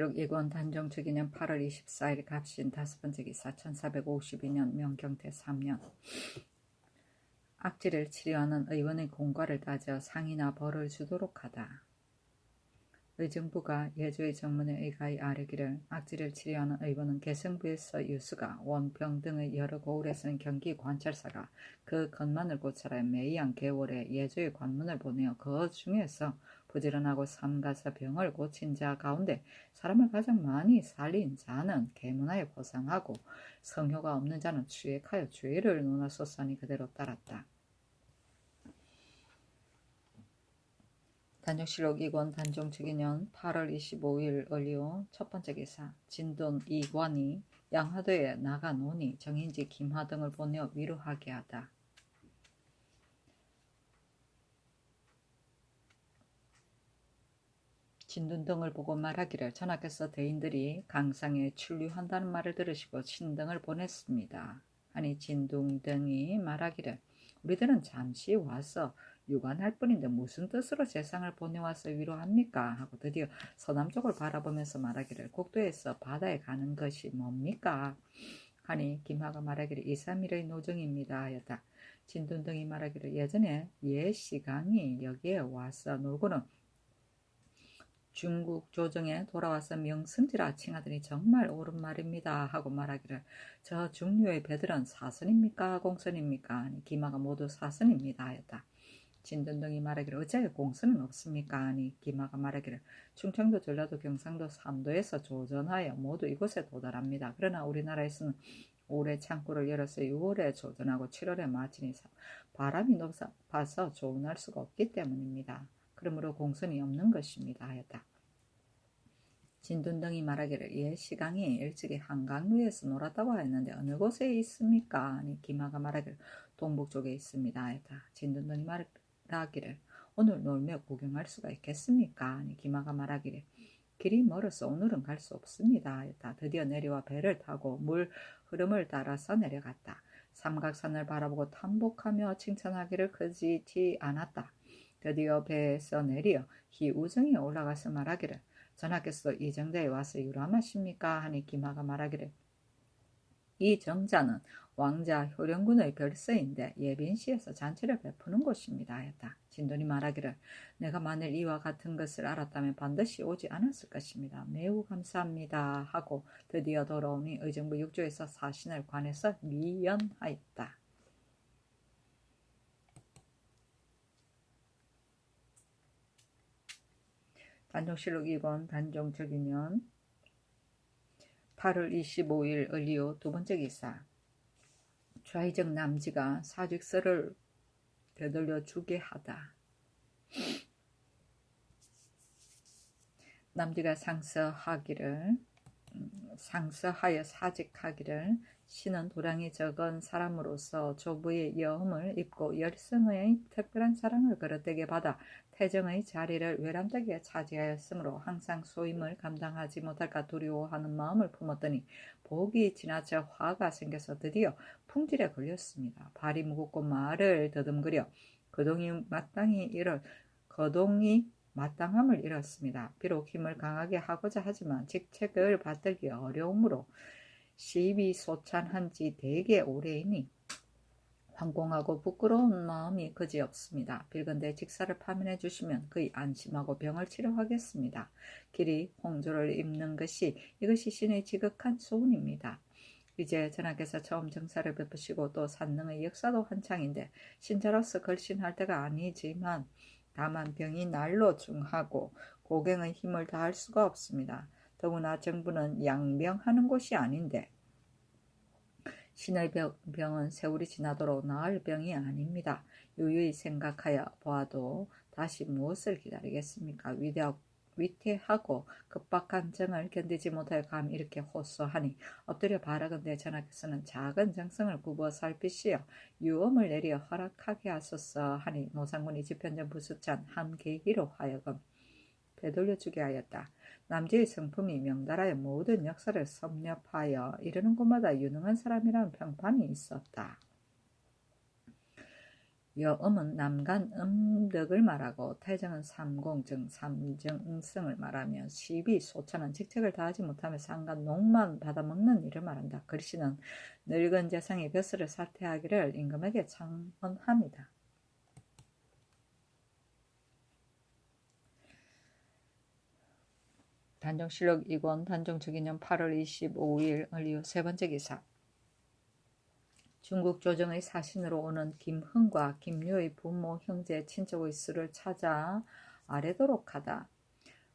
단종실록 2권 단종특위년 8월 24일 갑신 5번째 기사 1452년 명경태 3년 악질을 치료하는 의원의 공과를 따져 상이나 벌을 주도록 하다. 의정부가 예조의 정문에 의가히 아뢰기를 악질을 치료하는 의원은 개성부에서 유수가 원평 등의 여러 고을에서는 경기 관찰사가 그 것만을 고찰하여 매이한 개월에 예조의 관문을 보내어 그 중에서 부지런하고 삼가서 병을 고친 자 가운데 사람을 가장 많이 살린 자는 계문하여 보상하고 성효가 없는 자는 추액하여 죄를 논하소서하니 그대로 따랐다. 단종실록 2권 단종특위년 8월 25일 을요 첫번째 기사 진돈 이관이 양화도에 나가 노니 정인지 김하 등을 보내어 위로하게 하다. 진돈 등을 보고 말하기를 전하께서 대인들이 강상에 출류한다는 말을 들으시고 신등을 보냈습니다. 아니 진동 등이 말하기를 우리들은 잠시 와서 유관할 뿐인데 무슨 뜻으로 세상을 보내와서 위로합니까? 하고 드디어 서남쪽을 바라보면서 말하기를 국도에서 바다에 가는 것이 뭡니까? 하니 김하가 말하기를 2, 3일의 노정입니다 하였다. 진돈 등이 말하기를 예전에 예시강이 여기에 와서 놀고는 중국 조정에 돌아와서 명승지라 칭하더니 정말 옳은 말입니다 하고 말하기를 저 중류의 배들은 사선입니까 공선입니까? 하니 김하가 모두 사선입니다 하였다. 진돈 등이 말하기를 어찌하여 공선은 없습니까? 하니 김하가 말하기를 충청도 전라도 경상도 삼도에서 조전하여 모두 이곳에 도달합니다. 그러나 우리나라에서는 올해 창구를 열어서 6월에 조전하고 7월에 마치니 바람이 높아서 조운할 수가 없기 때문입니다. 그러므로 공선이 없는 것입니다 하였다. 진돈 등이 말하기를 예 시강이 일찍이 한강루에서 놀았다고 하였는데 어느 곳에 있습니까? 아니 김하가 말하기를 동북 쪽에 있습니다 하였다. 진돈 등이 말하기를 오늘 놀며 구경할 수가 있겠습니까? 아니 김하가 말하기를 길이 멀어서 오늘은 갈 수 없습니다 하였다. 드디어 내려와 배를 타고 물 흐름을 따라서 내려갔다. 삼각산을 바라보고 탐복하며 칭찬하기를 그지지 않았다. 드디어 배에서 내려 희우정에 올라가서 말하기를 전하께서 이 정자에 와서 유람하십니까? 하니 김하가 말하기를 이 정자는 왕자 효령군의 별서인데 예빈시에서 잔치를 베푸는 곳입니다 하였다. 진돈이 말하기를 내가 만일 이와 같은 것을 알았다면 반드시 오지 않았을 것입니다. 매우 감사합니다 하고 드디어 돌아오니 의정부 6조에서 사신을 관해서 미연하였다. 단종실록 2권 단종특위년 8월 25일 을리오 두번째 기사 좌의정 남지가 사직서를 되돌려 주게 하다. 남지가 상서하여 사직하기를 신은 도량이 적은 사람으로서 조부의 여음을 입고 열성의 특별한 사랑을 그릇되게 받아 태정의 자리를 외람되게 차지하였으므로 항상 소임을 감당하지 못할까 두려워하는 마음을 품었더니 복이 지나쳐 화가 생겨서 드디어 풍질에 걸렸습니다. 발이 무겁고 말을 더듬거려 거동이 마땅함을 잃었습니다. 비록 힘을 강하게 하고자 하지만 직책을 받들기 어려우므로 시비 소찬한지 되게 오래이니 황공하고 부끄러운 마음이 그지없습니다. 빌건대 직사를 파면해 주시면 그이 안심하고 병을 치료하겠습니다. 길이 홍조를 입는 것이 이것이 신의 지극한 소원입니다. 이제 전하께서 처음 정사를 베푸시고 또 산능의 역사도 한창인데 신자로서 걸신할 때가 아니지만 다만 병이 날로 중하고 고갱의 힘을 다할 수가 없습니다. 더구나 정부는 양병하는 곳이 아닌데 신의 병은 세월이 지나도록 나을 병이 아닙니다. 유유히 생각하여 보아도 다시 무엇을 기다리겠습니까? 위태하고 급박한 정을 견디지 못하여 감히 이렇게 호소하니 엎드려 바라건대 전하께서는 작은 정성을 굽어 살피시어 유엄을 내려 허락하게 하소서 하니 노상군이 집현전 부수찬 한 계기로 하여금 되돌려주게 하였다. 남지의 성품이 명달하여 모든 역사를 섭렵하여 이르는 곳마다 유능한 사람이라는 평판이 있었다. 여음은 남간 음덕을 말하고 태정은 삼공증 삼정성을 말하며 시비 소천은 직책을 다하지 못하며 상간 농만 받아먹는 일을 말한다. 글씨는 늙은 재상이 벼슬을 사퇴하기를 임금에게 청언합니다. 단종실록 2권 단종주기년 8월 25일 을리오 세 번째 기사. 중국 조정의 사신으로 오는 김흥과 김유의 부모 형제 친척의 수를 찾아 아뢰도록 하다.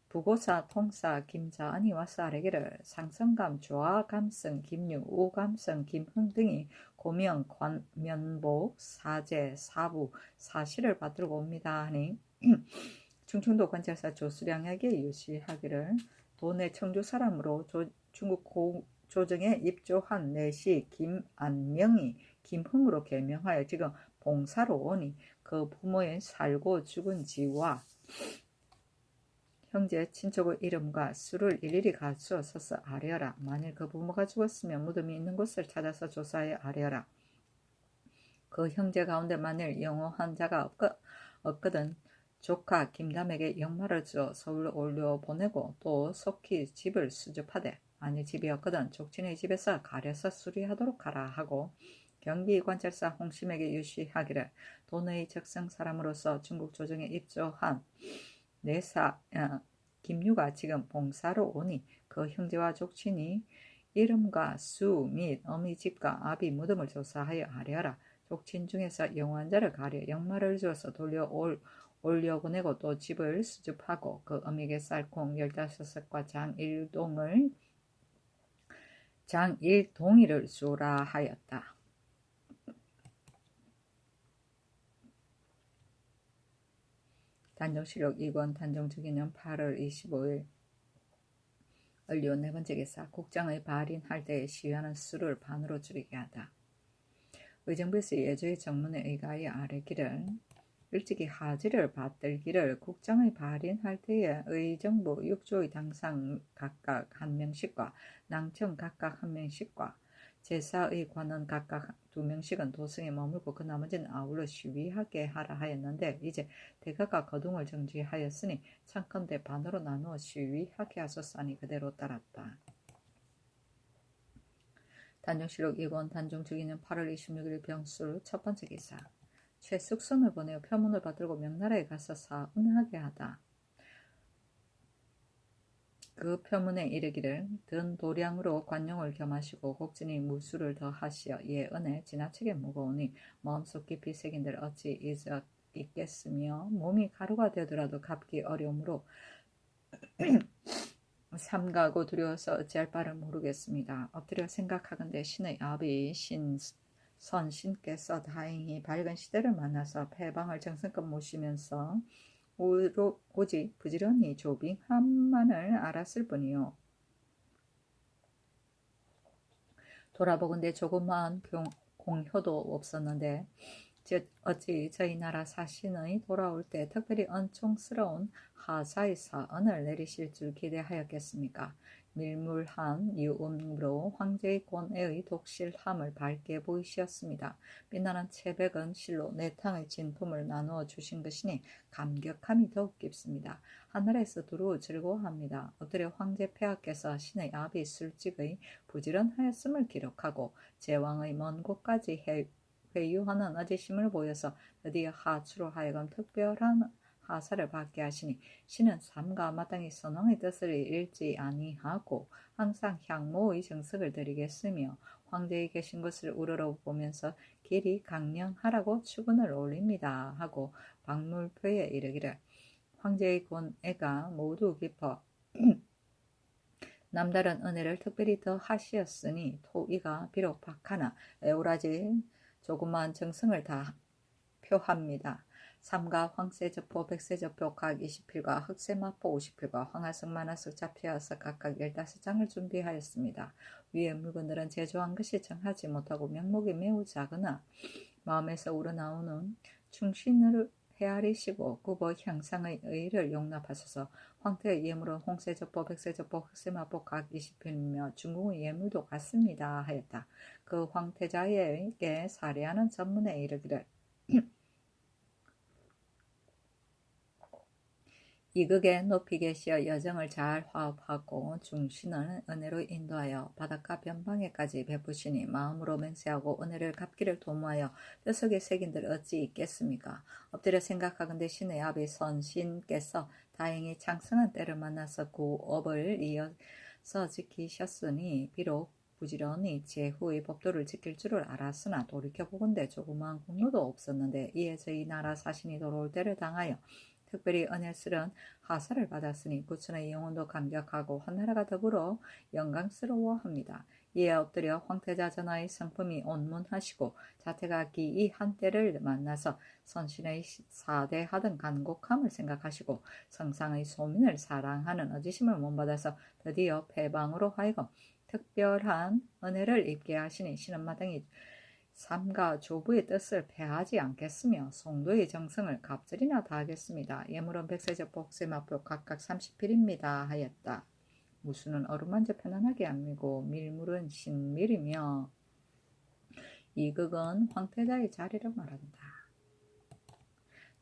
부고사 통사 김자은이 와서 아뢰기를 상성감 조아감성 김유 우감성 김흥 등이 고명 관면복 사제 사부 사시를 받들고 옵니다 하니 충청도 관찰사 조수량에게 유시하기를 도내 청주 사람으로 중국 조정에 입조한 내시 김안명이 김흥으로 개명하여 지금 봉사로 오니 그 부모의 살고 죽은 지와 형제 친척의 이름과 수를 일일이 갖추어서서 아뢰어라. 만일 그 부모가 죽었으면 무덤이 있는 곳을 찾아서 조사해 아뢰어라. 그 형제 가운데 만일 영호한 자가 없거든 조카 김담에게 역마를 주어 서울로 올려보내고 또 속히 집을 수습하되 만일 집이 없거든 족친의 집에서 가려서 수리하도록 하라 하고 경기관찰사 홍심에게 유시하기를 도내의 적성 사람으로서 중국 조정에 입조한 내사 김유가 지금 봉사로 오니 그 형제와 족친이 이름과 수 및 어미 집과 아비 무덤을 조사하여 아뢰어라. 족친 중에서 영호한 자를 가려 역마를 주어서 올려보내고 또 집을 수습하고 그 어미에게 쌀콩 15섯과 장일동이를 주라 하였다. 단종실록 2권 단종주기년 8월 25일 을리오 네 번째 기사. 국장의 발인할 때에 시위하는 수를 반으로 줄이게 하다. 의정부에서 예조의 정문에 의가하여 아뢰기를 일찍이 하지를 받들기를 국장의 발인할 때에 의정부 6조의 당상 각각 한 명씩과 낭청 각각 한 명씩과 제사의 관원 각각 2명씩은 도성에 머물고 그 나머지는 아울러 시위하게 하라 하였는데 이제 대가가 거둥을 정지하였으니 창컨대 반으로 나누어 시위하게 하소서 하니 그대로 따랐다. 단종실록 2권 단종주기년 8월 26일 병술 첫 번째 기사. 최숙선을 보내어 표문을 받들고 명나라에 가서 사은하게 하다. 그 표문에 이르기를 든 도량으로 관용을 겸하시고 곡진이 무술을 더하시어 예은에 지나치게 무거우니 마음속 깊이 새긴들 어찌 있겠으며 몸이 가루가 되더라도 갚기 어려우므로 삼가고 두려워서 어찌할 바를 모르겠습니다. 엎드려 생각하건대 신의 아비 신께서 다행히 밝은 시대를 만나서 패방을 정성껏 모시면서 오직 부지런히 조빙함만을 알았을 뿐이요. 돌아보건대 조그마한 공효도 없었는데 어찌 저희 나라 사신의 돌아올 때 특별히 은총스러운 하사의 사언을 내리실 줄 기대하였겠습니까? 밀물한 유음으로 황제의 권애의 독실함을 밝게 보이시었습니다. 빛나는 채백은 실로 내탕의 진품을 나누어 주신 것이니 감격함이 더욱 깊습니다. 하늘에서 두루 즐거워합니다. 엎드려 황제 폐하께서 신의 아비 술직의 부지런하였음을 기록하고 제왕의 먼 곳까지 회유하는 어지심을 보여서 드디어 하추로 하여금 특별한 하사를 받게 하시니 신은 삼가 마땅히 선왕의 뜻을 잃지 아니하고 항상 향모의 정석을 드리겠으며 황제의 계신 곳을 우러러보면서 길이 강령하라고 축은을 올립니다 하고 박물표에 이르기를 황제의 권애가 모두 깊어 남다른 은혜를 특별히 더 하시었으니 토이가 비록 박하나 에오라지 조그마한 정성을 다 표합니다. 삼가 황새저포 백새저포 각 20필과 흑새마포 50필과 황하석 만화석 잡혀서 각각 15장을 준비하였습니다. 위의 물건들은 제조한 것이 정하지 못하고 명목이 매우 작으나 마음에서 우러나오는 충신을 헤아리시고 구보 향상의 의를 용납하소서. 황태의 예물은 홍새저포 백새저포 흑새마포 각 20필이며 중궁의 예물도 같습니다 하였다. 그 황태자에게 사례하는 전문에 이르기를 이극에 높이 계시어 여정을 잘 화합하고 중신은 은혜로 인도하여 바닷가 변방에까지 베푸시니 마음으로 맹세하고 은혜를 갚기를 도모하여 뼛속에 새긴들 어찌 있겠습니까? 엎드려 생각하건대 신의 아비 선신께서 다행히 창성한 때를 만나서 구업을 이어서 지키셨으니 비록 부지런히 제후의 법도를 지킬 줄을 알았으나 돌이켜보건대 조그마한 공로도 없었는데 이에 저희 나라 사신이 돌아올 때를 당하여 특별히 은혜스런 하사를 받았으니 구천의 영혼도 감격하고 한나라가 더불어 영광스러워합니다. 이에 엎드려 황태자 전하의 성품이 온문하시고 자태가 기이 한때를 만나서 선신의 사대하던 간곡함을 생각하시고 성상의 소민을 사랑하는 어지심을 몸받아서 드디어 패방으로 하여금 특별한 은혜를 입게 하시니 신은마당이 삼가 조부의 뜻을 패하지 않겠으며 송도의 정성을 갑절이나 다하겠습니다. 예물은 백세적 복세 마표 각각 30필입니다 하였다. 무수는 어루만져 편안하게 안미고 밀물은 신밀이며 이극은 황태자의 자리를 말한다.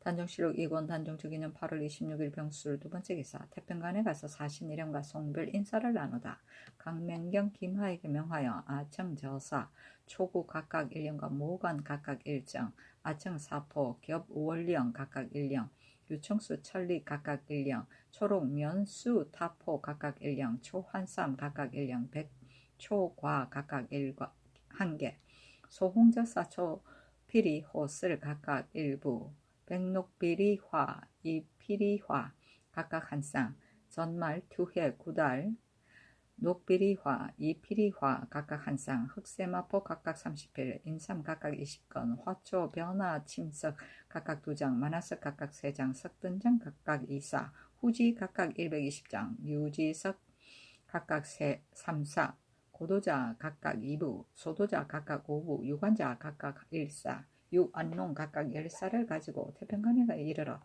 단종실록 2권 단종주기년 8월 26일 병술 두 번째 기사. 태평간에 가서 사신 이령과 송별 인사를 나누다. 강명경 김하에게 명하여 아청 저사 초구 각각 1령과 모관 각각 1정, 아청 사포 겹 원령 각각 1령, 유청수 천리 각각 1령, 초록 면수 타포 각각 1령, 초환삼 각각 1령, 백초과 각각 1개, 소홍저사 초피리 호슬 각각 1부, 백록비리화, 이피리화 각각 한 쌍, 전말, 투해, 구달, 녹비리화, 이피리화 각각 한 쌍, 흑세마포 각각 30필, 인삼 각각 20건, 화초, 변화, 침석 각각 2장, 만화석 각각 3장, 석든장 각각 2사, 후지 각각 120장, 유지석 각각 3사, 고도자 각각 2부, 소도자 각각 5부, 유관자 각각 1사, 유안농 각각 10살을 가지고 태평간에 이르러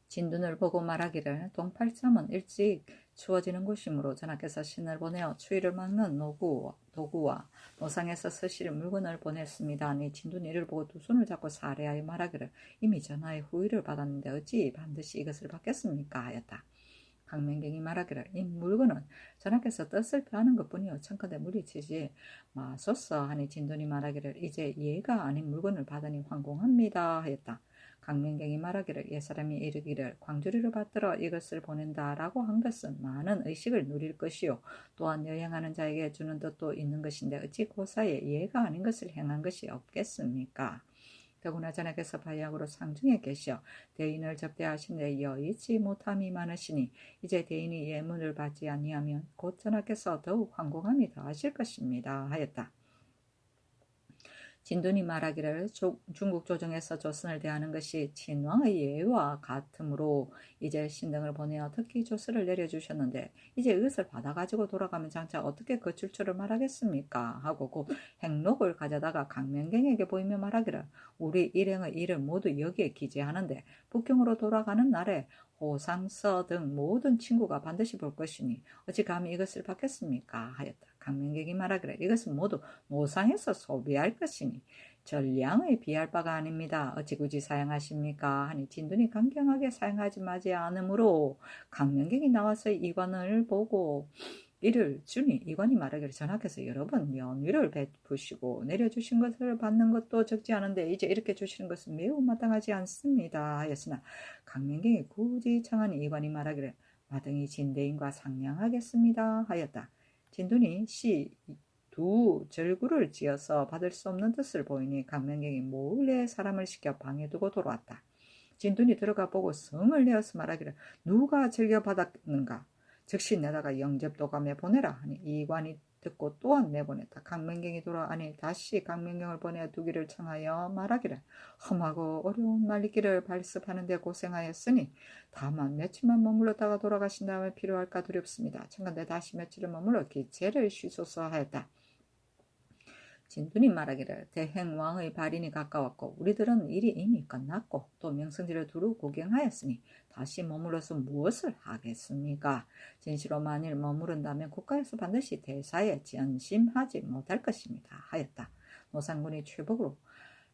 진둔을 보고 말하기를 동팔섬은 일찍 추워지는 곳이므로 전하께서 신을 보내어 추위를 막는 도구와 노상에서 쓰실 물건을 보냈습니다. 아니 진둔이 이를 보고 두 손을 잡고 사례하여 말하기를 이미 전하의 후의를 받았는데 어찌 반드시 이것을 받겠습니까 하였다. 강명경이 말하기를 이 물건은 전하께서 뜻을 표하는 것뿐이요 청컨대 무리치지 마소서 하니 진돈이 말하기를 이제 예가 아닌 물건을 받으니 황공합니다 하였다. 강명경이 말하기를 옛사람이 이르기를 광주리를 받들어 이것을 보낸다라고 한 것은 많은 의식을 누릴 것이요 또한 여행하는 자에게 주는 뜻도 있는 것인데 어찌 고사에 예가 아닌 것을 행한 것이 없겠습니까? 더구나 전하께서 바야흐로 상중에 계시어 대인을 접대하신데 여의치 못함이 많으시니 이제 대인이 예문을 받지 아니하면 곧 전하께서 더욱 황공함이 더하실 것입니다 하였다. 진둔이 말하기를 중국 조정에서 조선을 대하는 것이 친왕의 예와 같으므로 이제 신등을 보내어 특히 조서를 내려주셨는데 이제 이것을 받아가지고 돌아가면 장차 어떻게 거칠 줄을 말하겠습니까? 하고 그 행록을 가져다가 강명경에게 보이며 말하기를 우리 일행의 일을 모두 여기에 기재하는데 북경으로 돌아가는 날에 호상서 등 모든 친구가 반드시 볼 것이니 어찌 감히 이것을 받겠습니까? 하였다. 강명경이 말하기를 이것은 모두 노상에서 소비할 것이니 전량의 비할 바가 아닙니다. 어찌 굳이 사용하십니까? 하니 진둔이 강경하게 사용하지 마지 않으므로 강명경이 나와서 이관을 보고 이를 주니 이관이 말하기를 전하께서 여러 번 연위를 베푸시고 내려주신 것을 받는 것도 적지 않은데 이제 이렇게 주시는 것은 매우 마땅하지 않습니다 하였으나 강명경이 굳이 청하니 이관이 말하기를 마땅히 진대인과 상냥하겠습니다 하였다. 진둔이 두 절구를 지어서 받을 수 없는 뜻을 보이니 강명경이 몰래 사람을 시켜 방에 두고 돌아왔다. 진둔이 들어가 보고 성을 내어서 말하기를 누가 즐겨받았는가? 즉시 내다가 영접도감에 보내라 하니 이관이 듣고 또한 내보냈다. 강명경이 돌아오니 다시 강명경을 보내 두기를 청하여 말하기를 험하고 어려운 말리기를 발습하는 데 고생하였으니 다만 며칠만 머물렀다가 돌아가신 다음에 필요할까 두렵습니다. 청컨대 다시 며칠을 머물러 기체를 쉬소서 하였다. 진둔이 말하기를 대행왕의 발인이 가까웠고 우리들은 일이 이미 끝났고 또 명성지를 두루 구경하였으니 다시 머물러서 무엇을 하겠습니까? 진시로 만일 머무른다면 국가에서 반드시 대사에 전심하지 못할 것입니다 하였다. 노상군이 최복으로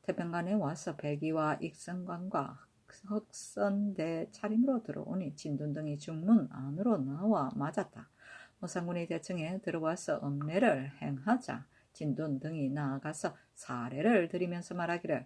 태평간에 와서 백의와 익성관과 흑선대 차림으로 들어오니 진돈등이 중문 안으로 나와 맞았다. 노상군이 대청에 들어와서 음례를 행하자 진돈등이 나아가서 사례를 드리면서 말하기를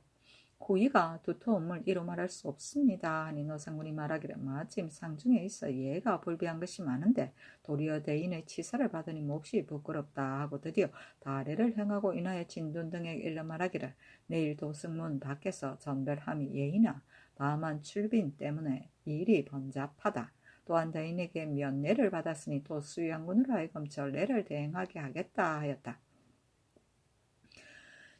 고의가 두터움을 이루 말할 수 없습니다. 하니 노상군이 말하기를 마침 상중에 있어 예가 불비한 것이 많은데 도리어 대인의 치사를 받으니 몹시 부끄럽다 하고 드디어 다례를 행하고 인하여 진돈 등에게 일러 말하기를 내일 도승문 밖에서 전별함이 예이나 다만 출빈 때문에 일이 번잡하다. 또한 대인에게 면례를 받았으니 또 수양군으로 하여금 전례를 대행하게 하겠다 하였다.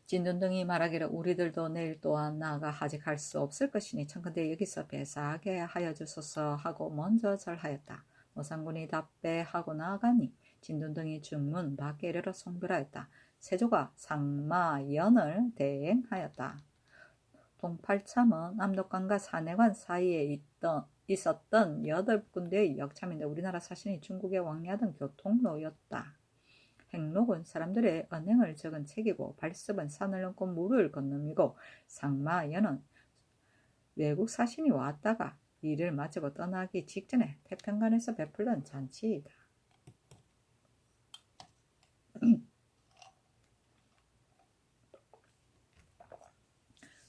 진돈등이 말하기를 우리들도 내일 또한 나아가 아직 할 수 없을 것이니 청컨대 여기서 배사하게 하여 주소서 하고 먼저 절하였다. 노상군이 답배하고 나아가니 진돈등이 중문 밖에 이르러 송별하였다. 세조가 상마연을 대행하였다. 동팔참은 압록강과 산해관 사이에 있었던 8군데의 역참인데 우리나라 사신이 중국에 왕래하던 교통로였다. 행록은 사람들의 언행을 적은 책이고 발습은 산을 넘고 물을 건너미고 상마연은 외국 사신이 왔다가 일을 마치고 떠나기 직전에 태평관에서 베풀던 잔치이다.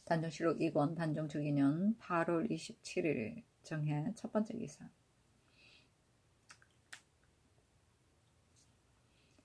단종실록 2권 단종특위년 8월 27일 정해 첫 번째 기사.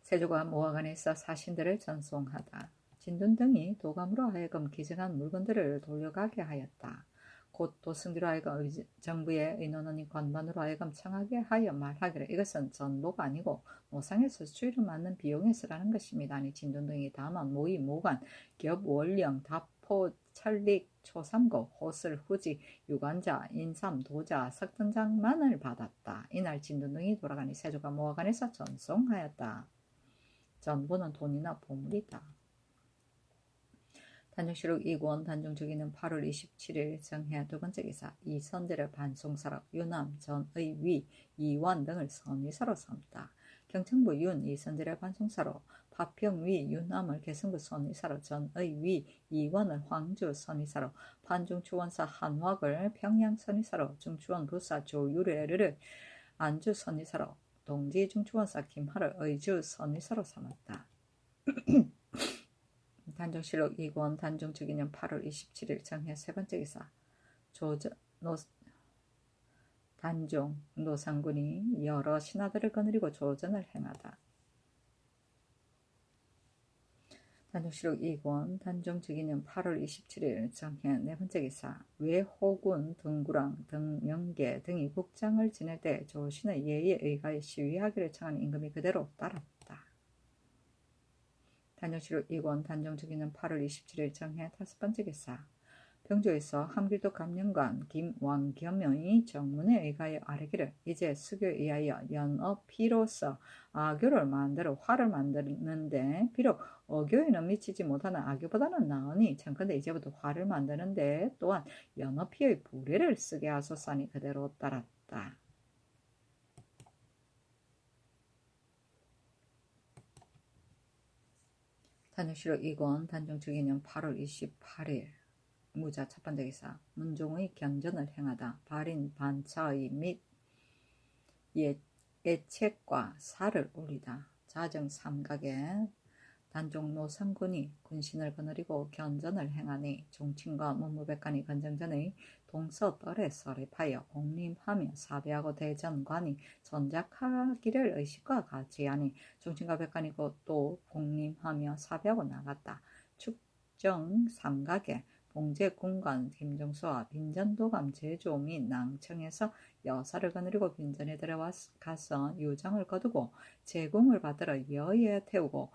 세조가 모화관에서 사신들을 전송하다. 진돈등이 도감으로 하여금 기증한 물건들을 돌려가게 하였다. 곧 도승기로 하여금 정부의 의논원이 관반으로 하여금 청하게 하여 말하기를 이것은 전보가 아니고 노상에서 수익을 맞는 비용에서라는 것입니다. 아니 진돈등이 다만 모의, 모관, 겹, 월령, 답포, 철릭, 초삼고, 호슬, 후지, 유관자, 인삼, 도자, 석등장만을 받았다. 이날 진돈등이 돌아가니 세조가 모화관에서 전송하였다. 전부는 돈이나 보물이다. 단종실록 2권 단종특위는 8월 27일 정해 두 번째 기사. 이선대를 반송사로 유남 전의위 이완 등을 선위사로 삼다. 경청부 윤 이선대를 반송사로 파평위 유남을 개성부 선위사로 전의위 이완을 황주 선위사로 판중추원사 한왁을 평양 선위사로 중추원 부사 조유래를 안주 선위사로 동지 중추원사 김하를 의주 선위사로 삼았다. 단종실록 2권 단종특위년 8월 27일 정해 세 번째 기사. 단종 노상군이 여러 신하들을 거느리고 조전을 행하다. 단종실록 2권 단종특위년 8월 27일 정해 네 번째 기사. 외호군 등구랑 등명계 등이 국장을 지낼 때 조신의 예의에 의하여 시위하기를 청한 임금이 그대로 따랐다. 단종실록 2권 단종특위는 8월 27일 정해 다섯 번째 기사. 병조에서 함길도 감령관 김왕겸의 정문에 의하여 아뢰기를 이제 수교에 의하여 연어피로서 아교를 만들어 화를 만드는데 비록 어교에는 미치지 못하는 아교보다는 나으니 청컨대 이제부터 화를 만드는데 또한 연어피의 부례를 쓰게 하소서니 그대로 따랐다. 단종실록 2권 단종특위년 8월 28일 무자 첫 번째 기사. 문종의 견전을 행하다. 발인 반차의 및 예책과 살을 올리다. 자정 삼각에 단종 노상군이 군신을 거느리고 견전을 행하니 종친과 문무백관이 건정전의 동서떨에 설립하여 공림하며 사배하고 대전관이 전작하기를 의식과 같이 하니 종친과 백관이 또 공림하며 사배하고 나갔다. 축정 삼각에 봉제군관 김정수와 빈전도감 제조 및 낭청에서 여사를 거느리고 빈전에 들어가서 유정을 거두고 제궁을 받들어 여의에 태우고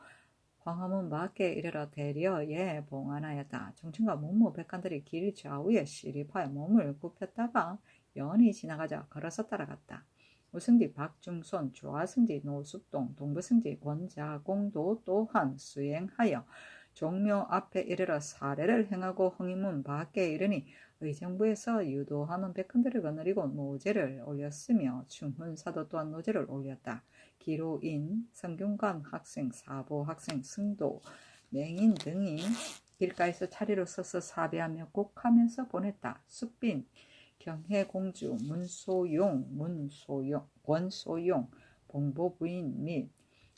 광화문 밖에 이르러 대려에 봉안하였다. 종친과 문무백관들이 길 좌우에 시립하여 몸을 굽혔다가 연이 지나가자 걸어서 따라갔다. 우승지 박중손, 좌승지 노숙동, 동부승지 권자공도 또한 수행하여 종묘 앞에 이르러 사례를 행하고 흥인문 밖에 이르니 의정부에서 유도하는 백관들을 거느리고 노제를 올렸으며 충훈사도 또한 노제를 올렸다. 기로인, 성균관 학생, 사보 학생, 승도, 맹인 등이 길가에서 차례로 서서 사배하며 곡하면서 보냈다. 숫빈, 경혜공주, 권소용, 봉보부인 및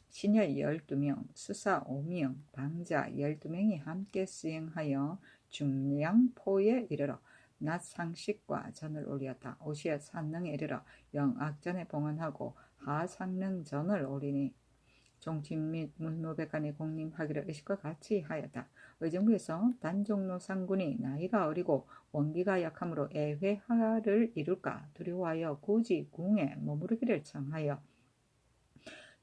시녀 12명, 수사 5명, 방자 12명이 함께 수행하여 중량포에 이르러 낮 상식과 전을 올렸다. 오시에 산릉에 이르러 영악전에 봉헌하고 하상릉 전을 올리니 종친 및 문무백관이 공림하기를 의식과 같이 하였다. 의정부에서 단종노상군이 나이가 어리고 원기가 약하므로 애회하를 이룰까 두려워하여 굳이 궁에 머무르기를 청하여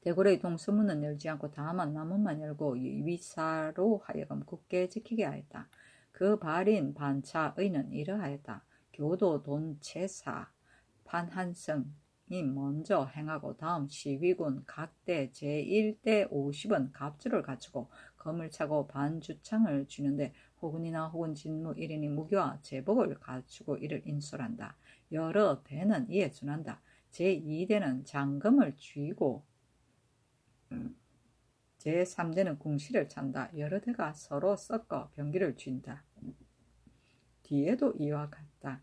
대궐의 동서문은 열지 않고 다만 남문만 열고 위사로 하여금 굳게 지키게 하였다. 그 발인 반차의는 이러하였다. 교도 돈체사 판한성이 먼저 행하고 다음 시위군 각대 제1대 50은 갑주를 갖추고 검을 차고 반주창을 쥐는데 호군이나 혹은 진무 1인이 무교와 제복을 갖추고 이를 인솔한다. 여러 대는 이에 준한다. 제2대는 장검을 쥐고 제3대는 궁시를 찬다. 여러 대가 서로 섞어 병기를 쥔다. 뒤에도 이와 같다.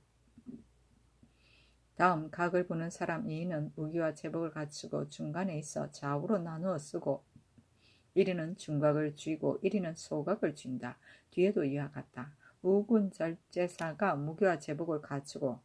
다음 각을 보는 사람 2인은 무기와 제복을 갖추고 중간에 있어 좌우로 나누어 쓰고 1인은 중각을 쥐고 1인은 소각을 쥔다. 뒤에도 이와 같다. 우군절제사가 무기와 제복을 갖추고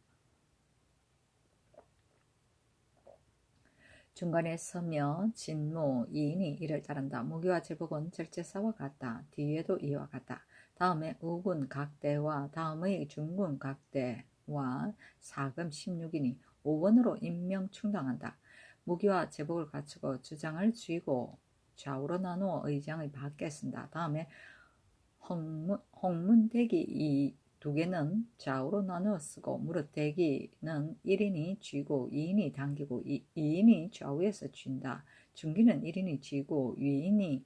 중간에 서며 진무 2인이 이를 따른다. 무기와 제복은 절제사와 같다. 뒤에도 이와 같다. 다음에 우군 각대와 다음의 중군 각대와 사금 16인이 5원으로 임명 충당한다. 무기와 제복을 갖추고 주장을 쥐고 좌우로 나누어 의장의 밖에 쓴다. 다음에 홍문대기 2개는 좌우로 나누어 쓰고 무릇 대기는 1인이 쥐고 2인이 당기고 2인이 좌우에서 쥔다. 중기는 1인이 쥐고 2인이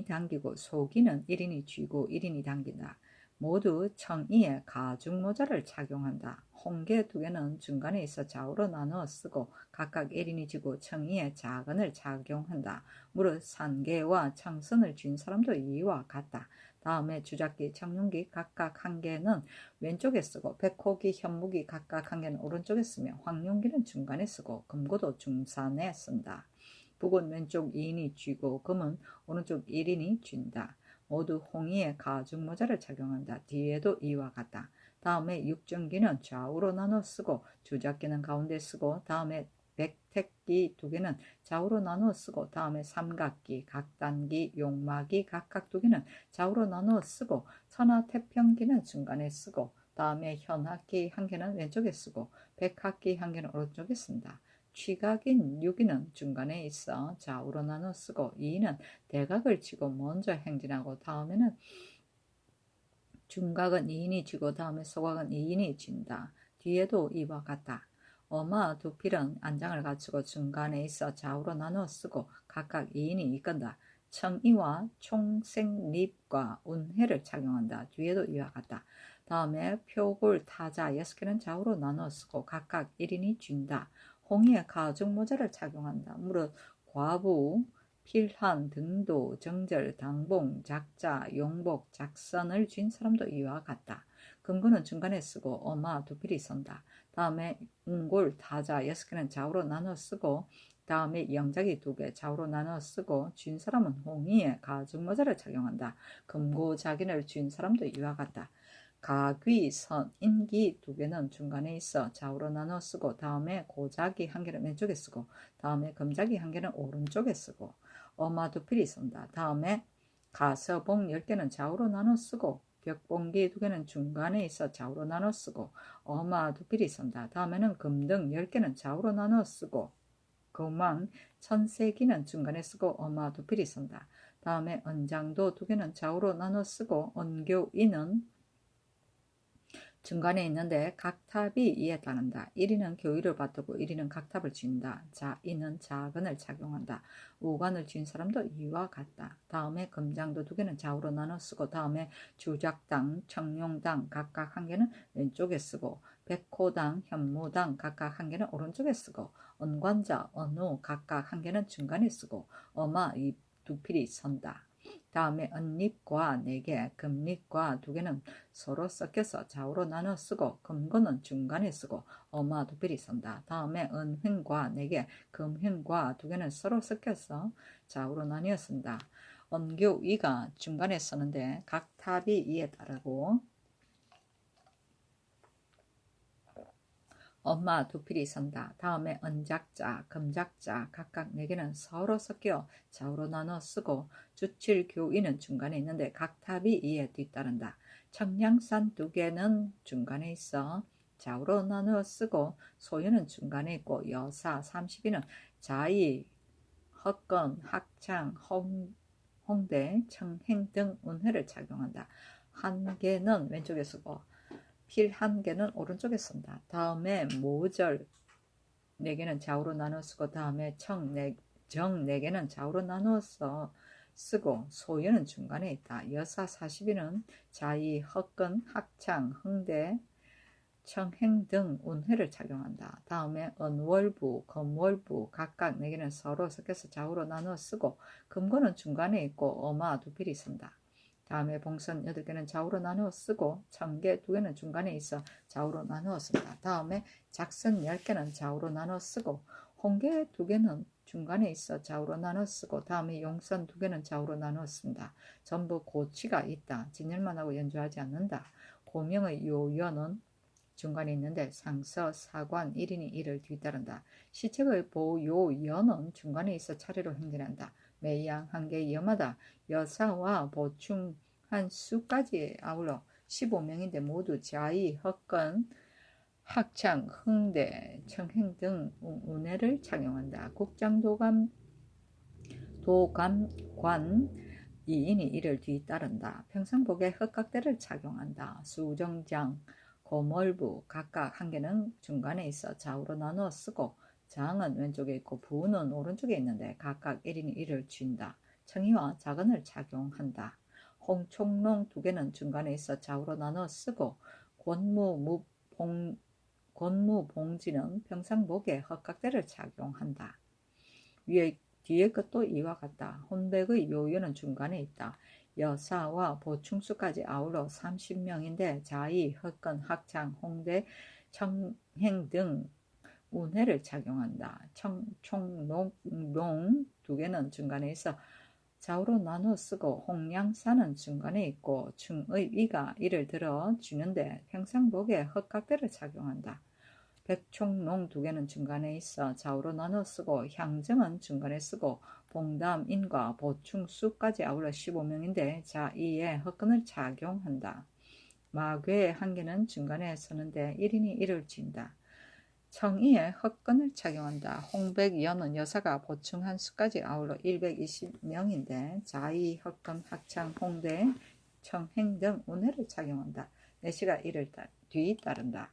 당기고 소기는 1인이 쥐고 1인이 당긴다. 모두 청이에 가죽모자를 착용한다. 홍계 2개는 중간에 있어 좌우로 나누어 쓰고 각각 1인이 쥐고 청이에 자근을 착용한다. 무릇 산계와 청선을 쥔 사람도 이와 같다. 다음에 주작기, 청룡기 각각 1개는 왼쪽에 쓰고 백호기, 현무기 각각 1개는 오른쪽에 쓰며 황룡기는 중간에 쓰고 금고도 중산에 쓴다. 북은 왼쪽 2인이 쥐고 금은 오른쪽 1인이 쥔다. 모두 홍이에 가죽모자를 착용한다. 뒤에도 이와 같다. 다음에 육정기는 좌우로 나눠 쓰고 주작기는 가운데 쓰고 다음에 백택기 2개는 좌우로 나누어 쓰고 다음에 삼각기, 각단기, 용마기 각각 2개는 좌우로 나누어 쓰고 천하태평기는 중간에 쓰고 다음에 현학기 1개는 왼쪽에 쓰고 백학기 1개는 오른쪽에 쓴다. 취각인 6인은 중간에 있어 좌우로 나누어 쓰고 2인은 대각을 치고 먼저 행진하고 다음에는 중각은 2인이 쥐고 다음에 소각은 2인이 쥔다. 뒤에도 이와 같다. 어마 두 필은 안장을 갖추고 중간에 있어 좌우로 나누어 쓰고 각각 2인이 이끈다. 청이와 총생립과 운해를 착용한다. 뒤에도 이와 같다. 다음에 표골 타자 6개는 좌우로 나누어 쓰고 각각 1인이 쥔다. 홍이에 가죽모자를 착용한다. 무릇 과부, 필한, 등도, 정절, 당봉, 작자, 용복, 작선을 쥔 사람도 이와 같다. 금고는 중간에 쓰고 어마 두 필이 선다. 다음에 웅골, 타자 6개는 좌우로 나눠 쓰고 다음에 영작이 2개 좌우로 나눠 쓰고 쥔 사람은 홍이에 가죽모자를 착용한다. 금고 자긴을 쥔 사람도 이와 같다. 가귀, 선, 인기 2개는 중간에 있어 좌우로 나눠 쓰고 다음에 고자기 1개는 왼쪽에 쓰고 다음에 금자기 1개는 오른쪽에 쓰고 어마 두 필이 쓴다. 다음에 가서봉 10개는 좌우로 나눠 쓰고 격봉기 2개는 중간에 있어 좌우로 나눠 쓰고 어마 두 필이 쓴다. 다음에는 금등 10개는 좌우로 나눠 쓰고 금왕 천세기는 중간에 쓰고 어마 두 필이 쓴다. 다음에 은장도 2개는 좌우로 나눠 쓰고 은교인은 중간에 있는데 각탑이 이에 따른다. 1인은 교의를 받들고 1인은 각탑을 쥔다. 자, 이는 자근을 착용한다. 우관을 쥔 사람도 이와 같다. 다음에 금장도 2개는 좌우로 나눠 쓰고 다음에 주작당, 청룡당 각각 1개는 왼쪽에 쓰고 백호당, 현무당 각각 1개는 오른쪽에 쓰고 은관자, 은우 각각 1개는 중간에 쓰고 어마 이 두 필이 선다. 다음에 은립과 4개, 금립과 2개는 서로 섞여서 좌우로 나눠 쓰고 금고는 중간에 쓰고 어마 두 필이 선다. 다음에 은횡과 4개, 금횡과 2개는 서로 섞여서 좌우로 나뉘어 쓴다. 은교 위가 중간에 서는데 각 탑이 이에 따르고 엄마 두 필이 선다. 다음에 은작자, 금작자 각각 4개는 서로 섞여 좌우로 나눠 쓰고 주칠교인은 중간에 있는데 각 탑이 이에 뒤따른다. 청량산 2개는 중간에 있어 좌우로 나눠 쓰고 소유는 중간에 있고 여사 32는 자의, 헛건, 학창, 홍대, 청행 등 운해를 착용한다. 한 개는 왼쪽에 쓰고 필 한 개는 오른쪽에 쓴다. 다음에 모절 4개는 좌우로 나눠 쓰고 다음에 정 4개는 좌우로 나누어서 쓰고 소유는 중간에 있다. 여사 42는 자의, 헛건, 학창, 흥대, 청행 등 운회를 착용한다. 다음에 은월부, 금월부 각각 4개는 서로 섞여서 좌우로 나누어 쓰고 금고는 중간에 있고 어마 두 필이 쓴다. 다음에 봉선 8개는 좌우로 나누어 쓰고 청개 2개는 중간에 있어 좌우로 나누어 쓴다. 다음에 작선 10개는 좌우로 나누어 쓰고 홍개 2개는 중간에 있어 좌우로 나누어 쓰고 다음에 용선 2개는 좌우로 나누어 쓴다. 전부 고치가 있다. 진열만 하고 연주하지 않는다. 고명의 요연은 중간에 있는데 상서, 사관, 1인이 이를 뒤따른다. 시책의 보요연은 중간에 있어 차례로 행진한다. 매양 한 개의 여마다 여사와 보충한 수까지 아울러 15명인데 모두 자의, 헛건, 학창, 흥대, 청행 등 운해를 착용한다. 국장도감, 도감관, 2인이 이를 뒤따른다. 평상복에 흑각대를 착용한다. 수정장, 고멀부 각각 한 개는 중간에 있어 좌우로 나누어 쓰고 장은 왼쪽에 있고 부는 오른쪽에 있는데 각각 1인이 이를 쥔다. 청이와 자근을 착용한다. 홍총롱 2개는 중간에 있어 좌우로 나누어 쓰고 권무봉지는 평상복에 헛각대를 착용한다. 뒤에 것도 이와 같다. 혼백의 요요는 중간에 있다. 여사와 보충수까지 아울러 30명인데 자의, 헛건, 학창, 홍대, 청행 등 운해를 착용한다. 총롱 2개는 중간에 있어 좌우로 나누어 쓰고 홍량산은 중간에 있고 중의 위가 이를 들어 주는데 평상복에 헛각대를 착용한다. 백총농 2개는 중간에 있어 좌우로 나눠 쓰고 향정은 중간에 쓰고 봉담, 인과, 보충수까지 아울러 15명인데 자이에 헛건을 착용한다. 마괴 한 개는 중간에 서는데 1인이 이를 쥔다. 청이에 헛건을 착용한다. 홍백연은 여사가 보충한 수까지 아울러 120명인데 자의, 헛건, 학창, 홍대, 청행 등 운해를 착용한다. 내시가 이를 뒤따른다.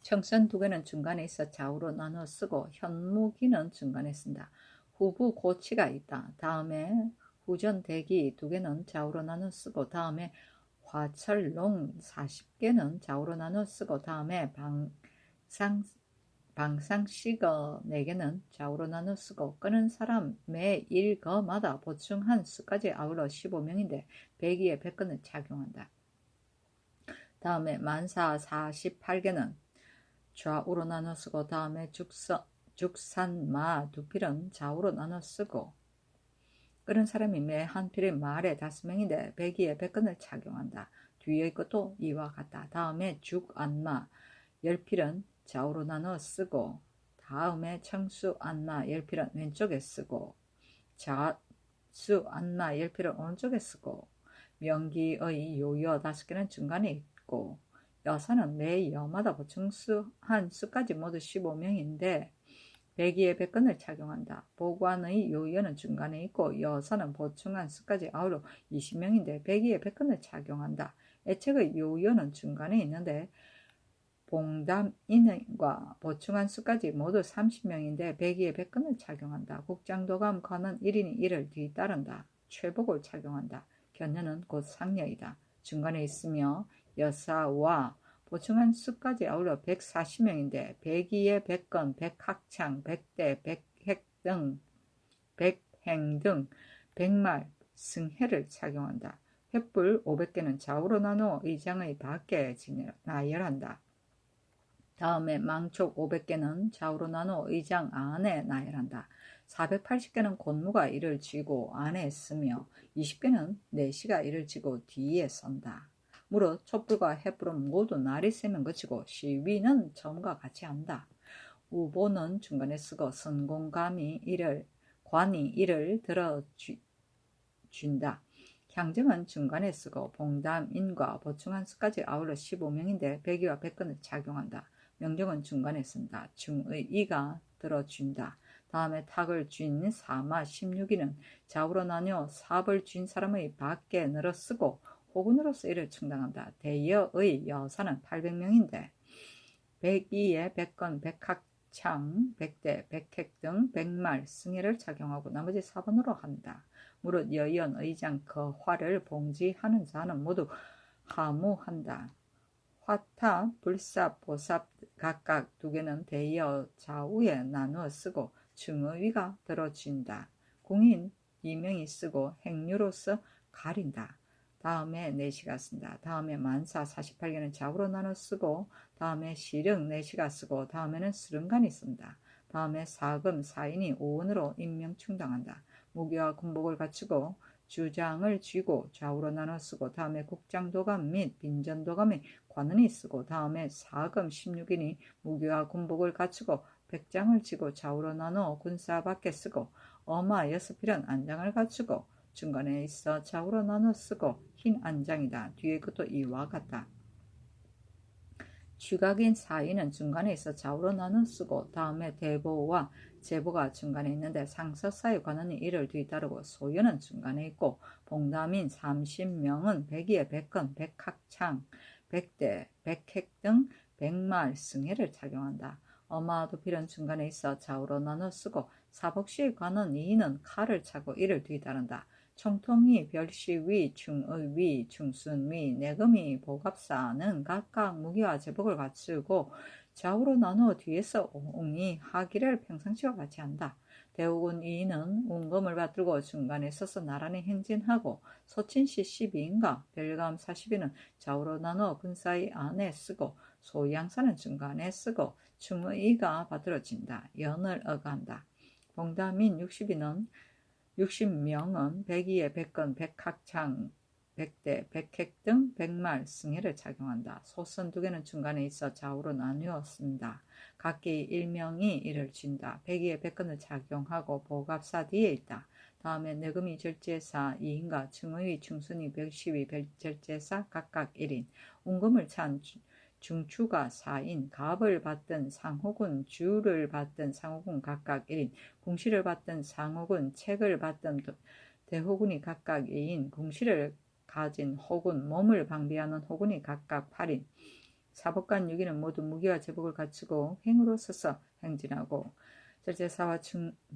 청선 2개는 중간에 있어 좌우로 나눠 쓰고 현무기는 중간에 쓴다. 후부 고치가 있다. 다음에 후전 대기 2개는 좌우로 나눠 쓰고 다음에 화철롱 40개는 좌우로 나눠 쓰고 다음에 방상시거 4개는 좌우로 나눠 쓰고 끄는 사람 매 1거마다 보충한 수까지 아울러 15명인데 백의에 백건을 착용한다. 다음에 만사 48개는 좌우로 나눠 쓰고 다음에 죽산마 2필은 좌우로 나눠 쓰고 끄는 사람이 매 한 필의 말에 5명인데 백의에 백건을 착용한다. 뒤의 것도 이와 같다. 다음에 죽안마 10필은 좌우로 나눠 쓰고 다음에 청수안마 10필은 왼쪽에 쓰고 자수안마 10필은 오른쪽에 쓰고 명기의 요여 5개는 중간에 있고 여사는 매 여마다 보충한 수까지 모두 15명인데 백의에 백건을 착용한다. 보관의 요여는 중간에 있고 여사는 보충한 수까지 아울러 20명인데 백의에 백건을 착용한다. 애책의 요여는 중간에 있는데 봉담인과 보충한 수까지 모두 30명인데 백의에 백건을 착용한다. 국장도감 관은 1인이 이를 뒤따른다. 최복을 착용한다. 견녀는 곧 상녀이다. 중간에 있으며 여사와 보충한 수까지 아울러 140명인데 백의에 백건, 백학창, 백대, 백핵 백행 등 백말 승해를 착용한다. 횃불 500개는 좌우로 나누어 의장의 밖에 나열한다. 다음에 망촉 500개는 좌우로 나누어 의장 안에 나열한다. 480개는 곤무가 이를 쥐고 안에 쓰며 20개는 내시가 이를 쥐고 뒤에 선다. 무릇 촛불과 횃불은 모두 날이 새면 그치고 시위는 처음과 같이 한다. 우보는 중간에 쓰고 선공감이 관이 이를 들어준다. 향정은 중간에 쓰고 봉담, 인과 보충한 수까지 아울러 15명인데 백의와 백근을 착용한다. 명정은 중간에 쓴다. 중의 이가 들어준다. 다음에 탁을 쥔 사마 16이는 좌우로 나뉘어 삽을 쥔 사람의 밖에 늘어 쓰고 호군으로서 이를 충당한다. 대여의 여사는 800명인데 백의에 백건, 백학창, 백대, 백핵 등 백말 승혜를 착용하고 나머지 4번으로 한다. 무릇 여의원, 의장, 거화를 봉지하는 자는 모두 하무한다. 화타, 불삽, 보삽 각각 2개는 대여 좌우에 나누어 쓰고 중의위가 들어준다. 궁인 2명이 쓰고 행류로서 가린다. 다음에 내시가 쓴다. 다음에 만사 48개는 좌우로 나눠 쓰고 다음에 시릉 내시가 쓰고 다음에는 스릉간이 쓴다. 다음에 사금 사인이 오원으로 임명 충당한다. 무기와 군복을 갖추고 주장을 쥐고 좌우로 나눠 쓰고 다음에 국장도감 및 빈전도감의 관원이 쓰고 다음에 사금 16인이 무기와 군복을 갖추고 백장을 쥐고 좌우로 나눠 군사 밖에 쓰고 어마 6필은 안장을 갖추고 중간에 있어 좌우로 나눠 쓰고 흰 안장이다. 뒤에 것도 이와 같다. 쥐각인 사인은 중간에 있어 좌우로 나눠 쓰고 다음에 대보와 제보가 중간에 있는데 상서사의 관원이 이를 뒤따르고 소연은 중간에 있고 봉담인 30명은 백의에 백건, 백학창, 백대, 백핵 등 백말 승혜를 착용한다. 어마도필은 중간에 있어 좌우로 나눠 쓰고 사복시의 관원 2인은 칼을 차고 이를 뒤따른다. 총통이 별시위, 중의위, 중순위, 내금위, 보갑사는 각각 무기와 제복을 갖추고 좌우로 나누어 뒤에서 옹이 하기를 평상시와 같이 한다. 대우군 2인은 운금을 받들고 중간에 서서 나란히 행진하고 소친시 12인과 별감 40인은 좌우로 나누어 군사의 안에 쓰고 소양사는 중간에 쓰고 중의가 받들어진다. 연을 어간다. 봉담인 60명은 백의에 백건, 백학창, 백대, 백핵 등 백말 승혜를 착용한다. 소선 2개는 중간에 있어 좌우로 나누어 쓴다. 각기 1명이 이를 쥔다. 백의에 백건을 착용하고 보갑사 뒤에 있다. 다음에 내금이 절제사 2인과 중의, 중순위, 별시위, 절제사 각각 1인, 운금을 찬 중추가 4인, 갑을 받든 상호군, 주를 받든 상호군 각각 1인, 궁시를 받든 상호군, 책을 받든 대호군이 각각 2인, 궁시를 가진 호군, 몸을 방비하는 호군이 각각 8인, 사복관 6인은 모두 무기와 제복을 갖추고 행으로 서서 행진하고 절제사와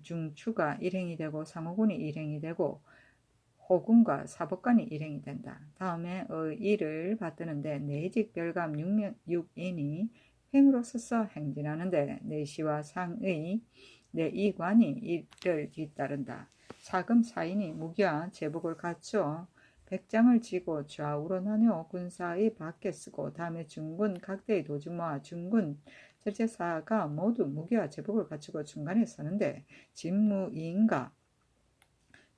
중추가 일행이 되고 상호군이 일행이 되고 호군과 사복관이 일행이 된다. 다음에 의의를 받드는데 내직 별감 6인이 행으로 서서 행진하는데 내시와 상의, 내이관이 이를 뒤따른다. 사금 사인이 무기와 제복을 갖추어 백장을 쥐고 좌우로 나누어 군사의 밖에 쓰고 다음에 중군 각대의 도주모와 중군 절제사가 모두 무기와 제복을 갖추고 중간에 서는데 진무이인과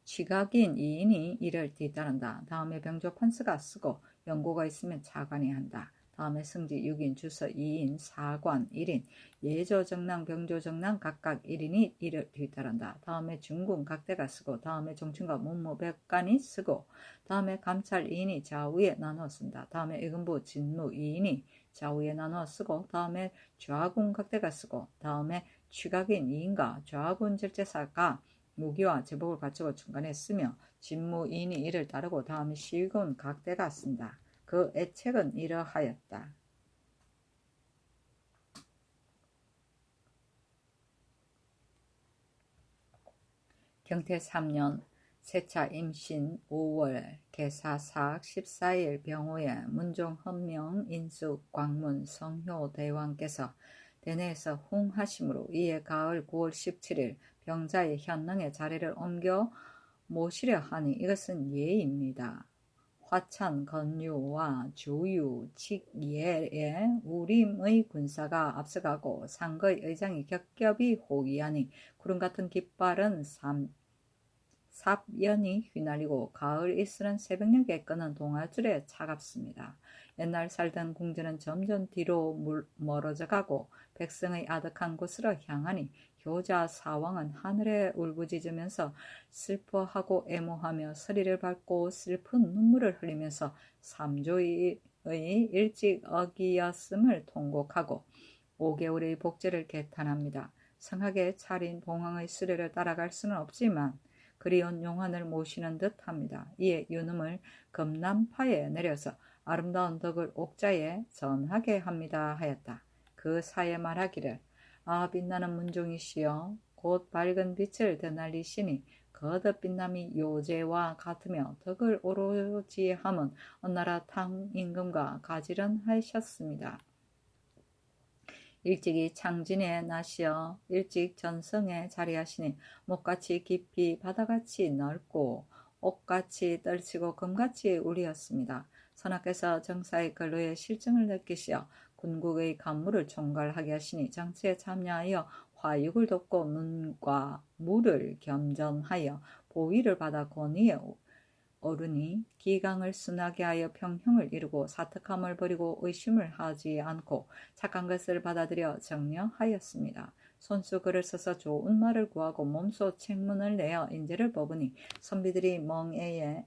취각인 2인이 이를 뒤따른다. 다음에 병조 판서가 쓰고 연고가 있으면 차관이 한다. 다음에 승지 6인, 주서 2인, 사관 1인, 예조정랑, 병조정랑 각각 1인이 이를 뒤따른다. 다음에 중군 각대가 쓰고 다음에 정춘과 문무백관이 쓰고 다음에 감찰 2인이 좌우에 나눠 쓴다. 다음에 의금부 진무 2인이 좌우에 나눠 쓰고 다음에 좌군 각대가 쓰고 다음에 취각인 2인과 좌군 절제사가 무기와 제복을 갖추고 중간에 쓰며 진무인이 이를 따르고 다음에 시군 각대가 쓴다. 그 애책은 이러하였다. 경태 3년 세차 임신 5월 개사사학 14일 병호에 문종 헌명 인숙 광문 성효 대왕께서 대내에서 홍하심으로 이에 가을 9월 17일 병자의 현능에 자리를 옮겨 모시려 하니 이것은 예입니다. 화천, 건유와 주유, 칙예에 우림의 군사가 앞서가고 상거의 의장이 겹겹이 호위하니 구름같은 깃발은 삽연이 휘날리고 가을 이슬은 새벽녘에 끄는 동아줄에 차갑습니다. 옛날 살던 궁전은 점점 뒤로 멀어져가고 백성의 아득한 곳으로 향하니 효자 사왕은 하늘에 울부짖으면서 슬퍼하고 애모하며 서리를 밟고 슬픈 눈물을 흘리면서 삼조의 일찍 어기였음을 통곡하고 5개월의 복제를 개탄합니다. 성하게 차린 봉황의 수레를 따라갈 수는 없지만 그리운 용환을 모시는 듯합니다. 이에 유놈을 금남파에 내려서 아름다운 덕을 옥자에 전하게 합니다 하였다. 그 사에 말하기를 아 빛나는 문종이시여 곧 밝은 빛을 되날리시니 거듭 빛남이 요제와 같으며 덕을 오로지 함은 언나라 탕 임금과 가지런하셨습니다. 일찍이 창진에 나시어 일찍 전성에 자리하시니 목같이 깊이 바다같이 넓고 옥같이 떨치고 금같이 우리였습니다. 선하께서 정사의 근로의 실증을 느끼시어 군국의 간무를 총괄하게 하시니 정치에 참여하여 화육을 돕고 눈과 물을 겸전하여 보위를 받아 권위에 오르니 기강을 순하게 하여 평형을 이루고 사특함을 버리고 의심을 하지 않고 착한 것을 받아들여 정려하였습니다. 손수 글을 써서 좋은 말을 구하고 몸소 책문을 내어 인재를 뽑으니 선비들이 멍에에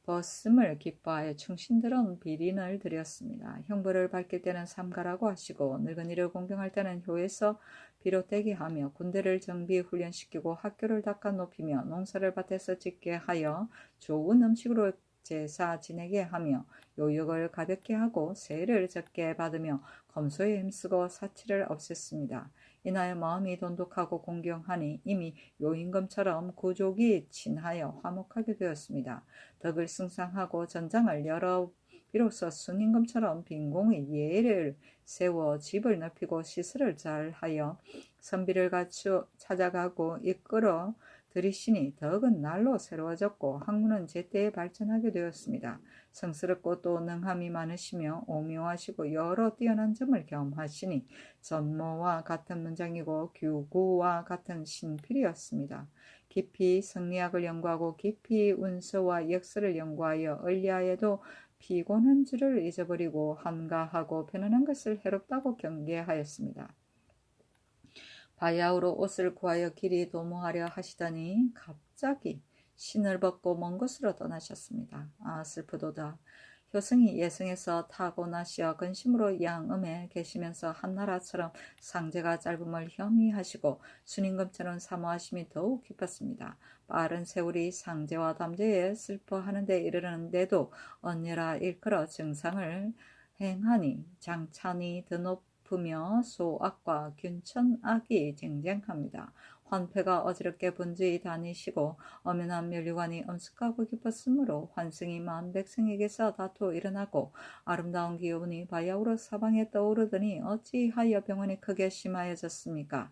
벗음을 기뻐하여 충신들은 비린을 드렸습니다. 형벌을 밝힐 때는 삼가라고 하시고 늙은이를 공경할 때는 효에서 비롯되게 하며 군대를 정비 훈련시키고 학교를 닦아 높이며 농사를 밭에서 짓게 하여 좋은 음식으로 제사 지내게 하며 요역을 가볍게 하고 세를 적게 받으며 검소에 힘쓰고 사치를 없앴습니다. 이나여 마음이 돈독하고 공경하니 이미 요임금처럼 구족이 친하여 화목하게 되었습니다. 덕을 승상하고 전장을 열어 비로소 순임금처럼 빈공의 예를 세워 집을 넓히고 시설을 잘하여 선비를 갖추어 찾아가고 이끌어 들이시니 덕은 날로 새로워졌고 학문은 제때에 발전하게 되었습니다. 성스럽고 또 능함이 많으시며 오묘하시고 여러 뛰어난 점을 겸하시니 전모와 같은 문장이고 규구와 같은 신필이었습니다. 깊이 성리학을 연구하고 깊이 운서와 역설을 연구하여 을야에도 피곤한 줄을 잊어버리고 한가하고 편안한 것을 해롭다고 경계하였습니다. 바야흐로 옷을 구하여 길이 도모하려 하시더니 갑자기 신을 벗고 먼 곳으로 떠나셨습니다. 아 슬프도다. 효승이 예승에서 타고나시어 근심으로 양음에 계시면서 한나라처럼 상제가 짧음을 혐의하시고 순임금처럼 사모하심이 더욱 깊었습니다. 빠른 세월이 상제와 담제에 슬퍼하는 데 이르는데도 언니라 일컬어 증상을 행하니 장찬이 드높으며 소악과 균천악이 쟁쟁합니다. 환패가 어지럽게 분주히 다니시고 엄연한 면류관이 엄숙하고 깊었으므로 환승이 만 백성에게서 다투 일어나고 아름다운 기운이 바야흐로 사방에 떠오르더니 어찌하여 병원이 크게 심하여졌습니까?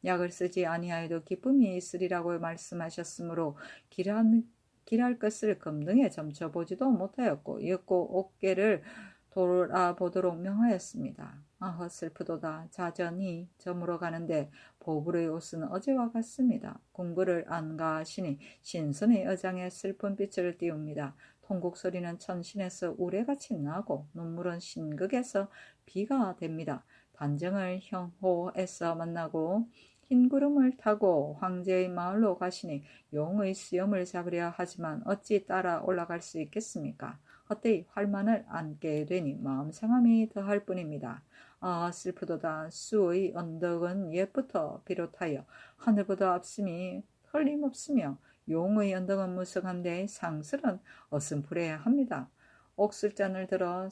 약을 쓰지 아니하여도 기쁨이 있으리라고 말씀하셨으므로 길할 것을 금등에 점쳐보지도 못하였고 이윽고 옥계를 돌아보도록 명하였습니다. 아허 슬프도다. 자전이 저물어 가는데 보불의 옷은 어제와 같습니다. 공부를 안가하시니 신선의 어장에 슬픈 빛을 띄웁니다. 통곡 소리는 천신에서 우레같이 나고 눈물은 신극에서 비가 됩니다. 단정을 형호에서 만나고 흰 구름을 타고 황제의 마을로 가시니 용의 수염을 잡으려 하지만 어찌 따라 올라갈 수 있겠습니까? 헛되이 활만을 안게 되니 마음 상함이 더할 뿐입니다. 아 슬프도다. 수의 언덕은 옛부터 비롯하여 하늘보다 앞심이 틀림없으며 용의 언덕은 무성한데 상슬은 어슴푸레야 합니다. 옥술잔을 들어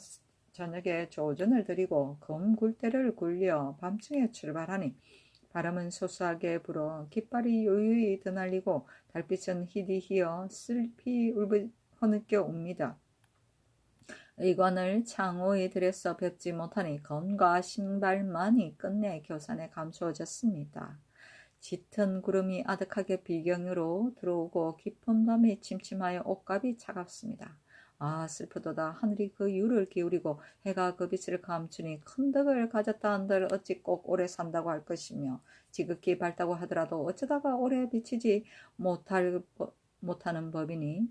저녁에 조전을 드리고 검 굴대를 굴려 밤중에 출발하니 바람은 소소하게 불어 깃발이 요유히 드날리고 달빛은 희디히어 슬피 흐느껴 옵니다. 의관을 창호에 들여서 뵙지 못하니 건과 신발만이 끝내 교산에 감추어졌습니다. 짙은 구름이 아득하게 비경으로 들어오고 깊은 밤이 침침하여 옷값이 차갑습니다. 아 슬프도다. 하늘이 그 유를 기울이고 해가 그 빛을 감추니 큰 덕을 가졌다 한들 어찌 꼭 오래 산다고 할 것이며 지극히 밝다고 하더라도 어쩌다가 오래 비치지 못하는 법이니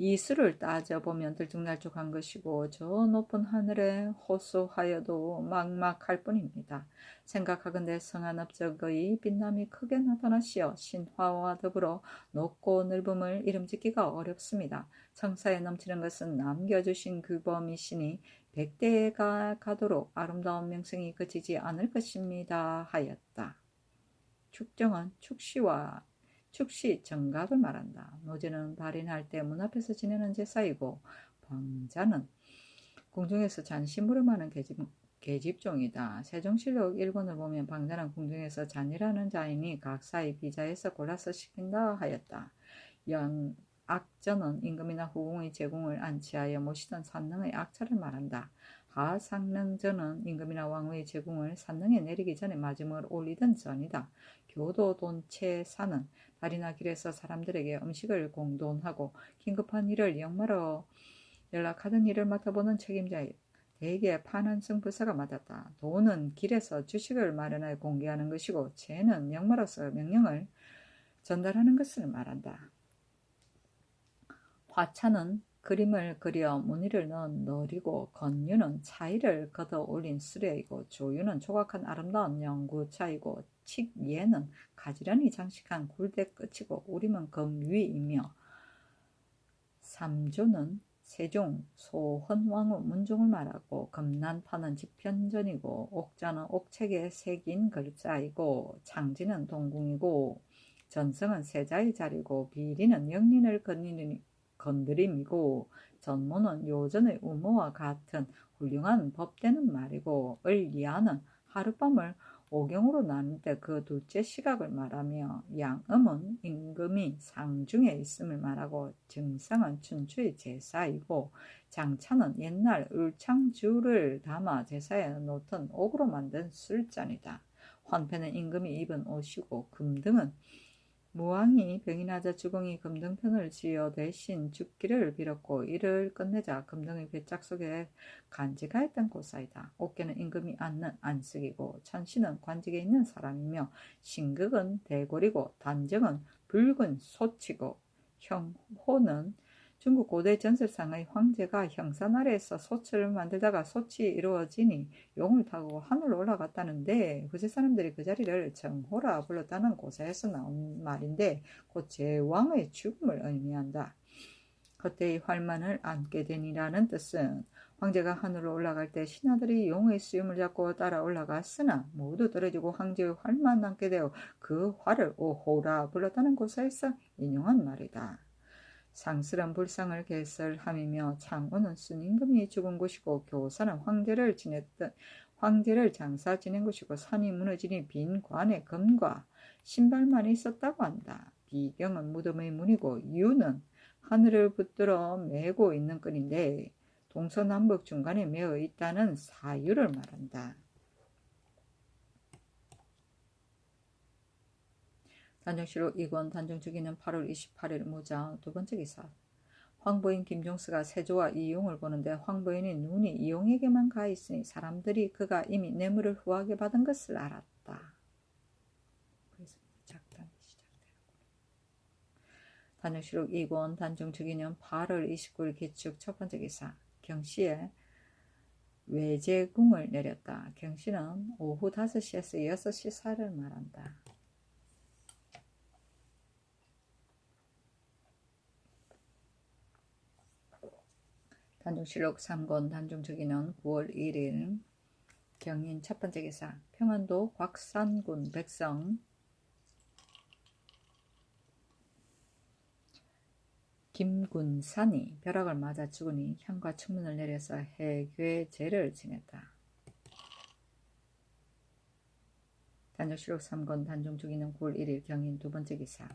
이 수를 따져보면 들쭉날쭉한 것이고 저 높은 하늘에 호소하여도 막막할 뿐입니다. 생각하건대 성한 업적의 빛남이 크게 나타나시어 신화와 더불어 높고 넓음을 이름짓기가 어렵습니다. 성사에 넘치는 것은 남겨주신 규범이시니 백대가 가도록 아름다운 명성이 그치지 않을 것입니다 하였다. 축정은 축시 정각을 말한다. 노제는 발인할 때 문 앞에서 지내는 제사이고 방자는 궁중에서 잔시 무름하는 계집종이다. 세종실록 1권을 보면 방자는 궁중에서 잔이라는 자이니 각사의 비자에서 골라서 시킨다 하였다. 악전은 임금이나 후궁의 제궁을 안치하여 모시던 산능의 악차를 말한다. 하상능전은 임금이나 왕의 제궁을 산능에 내리기 전에 마지막을 올리던 전이다. 교도돈체사는 발이나 길에서 사람들에게 음식을 공돈하고 긴급한 일을 역마로 연락하던 일을 맡아보는 책임자에 대개 판한성 부사가 맡았다. 도는 길에서 주식을 마련하여 공개하는 것이고 체는 역마로서 명령을 전달하는 것을 말한다. 화차는 그림을 그려 무늬를 넣은 너리고 건유는 차이를 걷어 올린 수레이고 조유는 조각한 아름다운 연구차이고 칙예는 가지런히 장식한 굴대 끝이고 우림은 금위이며 삼조는 세종, 소헌왕후 문종을 말하고 금난파는 지편전이고 옥자는 옥책에 새긴 글자이고 창지는 동궁이고 전성은 세자의 자리고 비리는 영린을 건드림이고 전모는 요전의 우모와 같은 훌륭한 법되는 말이고 을리아는 하룻밤을 오경으로 나눌 때 그 둘째 시각을 말하며 양음은 임금이 상중에 있음을 말하고 증상은 춘추의 제사이고 장차는 옛날 울창주를 담아 제사에 놓던 옥으로 만든 술잔이다. 환패는 임금이 입은 옷이고 금등은 무왕이 병이 나자 주공이 금등편을 지어 대신 죽기를 빌었고 이를 끝내자 금등의 배짝 속에 간직하였던 고사이다. 옥계는 임금이 앉는 안식이고 천시는 관직에 있는 사람이며 신극은 대궐이고 단정은 붉은 소치고 형호는 중국 고대 전설상의 황제가 형산 아래에서 소치를 만들다가 소치 이루어지니 용을 타고 하늘로 올라갔다는데 후세 사람들이 그 자리를 정호라 불렀다는 고사에서 나온 말인데 곧 제왕의 죽음을 의미한다. 그때의 활만을 안게 되니라는 뜻은 황제가 하늘로 올라갈 때 신하들이 용의 수염을 잡고 따라 올라갔으나 모두 떨어지고 황제의 활만 남게 되어 그 활을 오호라 불렀다는 고사에서 인용한 말이다. 상스런 불상을 개설함이며 창호는 순임금이 죽은 곳이고 교사는 황제를 장사 지낸 곳이고 산이 무너지니 빈 관에 금과 신발만 있었다고 한다. 비경은 무덤의 문이고 유는 하늘을 붙들어 메고 있는 끈인데 동서남북 중간에 메어 있다는 사유를 말한다. 단정실록 2권 단정주기는 8월 28일 무자 두 번째 기사. 황보인 김종수가 세조와 이용을 보는데 황보인의 눈이 이용에게만 가 있으니 사람들이 그가 이미 뇌물을 후하게 받은 것을 알았다. 그래서 작단이 시작되는구나. 단정실록 2권 단정주기는 8월 29일 개축 첫 번째 기사. 경시에 외제궁을 내렸다. 경시는 오후 5시에서 6시 사이를 말한다. 단종실록 3권 단종주기는 9월 1일 경인 첫 번째 기사. 평안도 곽산군 백성 김군산이 벼락을 맞아 죽으니 향과 충문을 내려서 해괴제를 지냈다. 단종실록 3권 단종주기는 9월 1일 경인 두 번째 기사.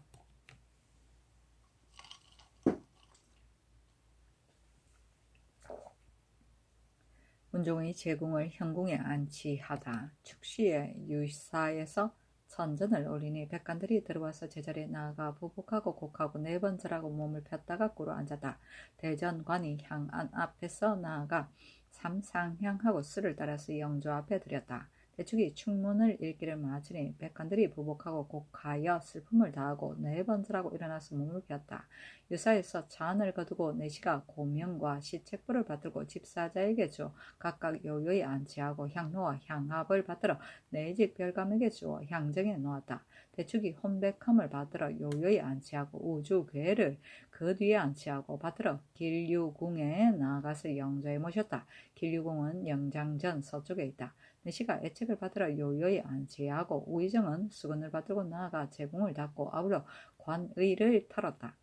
문종의 제궁을 현궁에 안치하다. 축시의 유사에서 선전을 올리니 백관들이 들어와서 제자리에 나아가 부복하고 곡하고 네 번 절하고 몸을 폈다가 꿇어 앉았다. 대전관이 향안 앞에서 나아가 삼상향하고 수를 따라서 영조 앞에 들였다. 대축이 충문을 읽기를 마치니 백관들이 부복하고 곡하여 슬픔을 다하고 네 번 절하고 일어나서 몸을 폈다. 유사에서 잔을 거두고 내시가 고명과 시책부를 받들고 집사자에게 주 각각 요요히 안치하고 향로와 향합을 받들어 내 집 별감에게 주어 향정에 놓았다. 대축이 혼백함을 받들어 요요히 안치하고 우주괴를 그 뒤에 안치하고 받들어 길류궁에 나아가서 영조에 모셨다. 길류궁은 영장전 서쪽에 있다. 내시가 애책을 받들어 요요히 안치하고 우의정은 수건을 받들고 나아가 제궁을 닫고 아울러 관의를 털었다.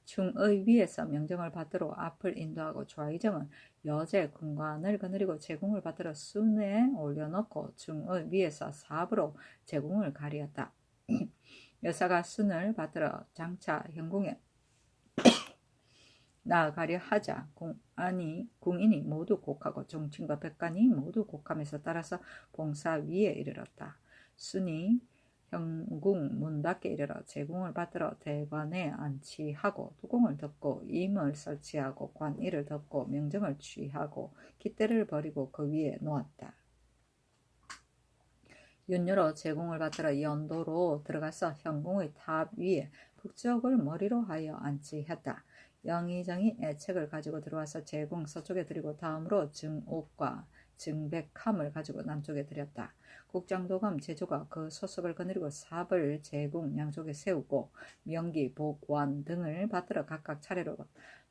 중의 위에서 명정을 받들어 앞을 인도하고 좌의정은 여제 군관을 거느리고 제궁을 받들어 순에 올려놓고 중의 위에서 사부로 제궁을 가리었다. 여사가 순을 받들어 장차 현궁에 나아가려 하자 궁인이 모두 곡하고 종친과 백관이 모두 곡하면서 따라서 봉사 위에 이르렀다. 순이 현궁 문 밖에 이르러 제궁을 받들어 대관에 안치하고 뚜껑을 덮고 임을 설치하고 관이를 덮고 명정을 취하고 깃대를 버리고 그 위에 놓았다. 윤여로 제궁을 받들어 연도로 들어가서 현궁의 탑 위에 북쪽을 머리로 하여 안치했다. 영의정이 애책을 가지고 들어와서 제궁 서쪽에 들이고 다음으로 증옥과 증백함을 가지고 남쪽에 들였다. 국장도감 제조가 그 소속을 거느리고 삽을 제궁 양쪽에 세우고 명기, 복, 관 등을 받들어 각각 차례로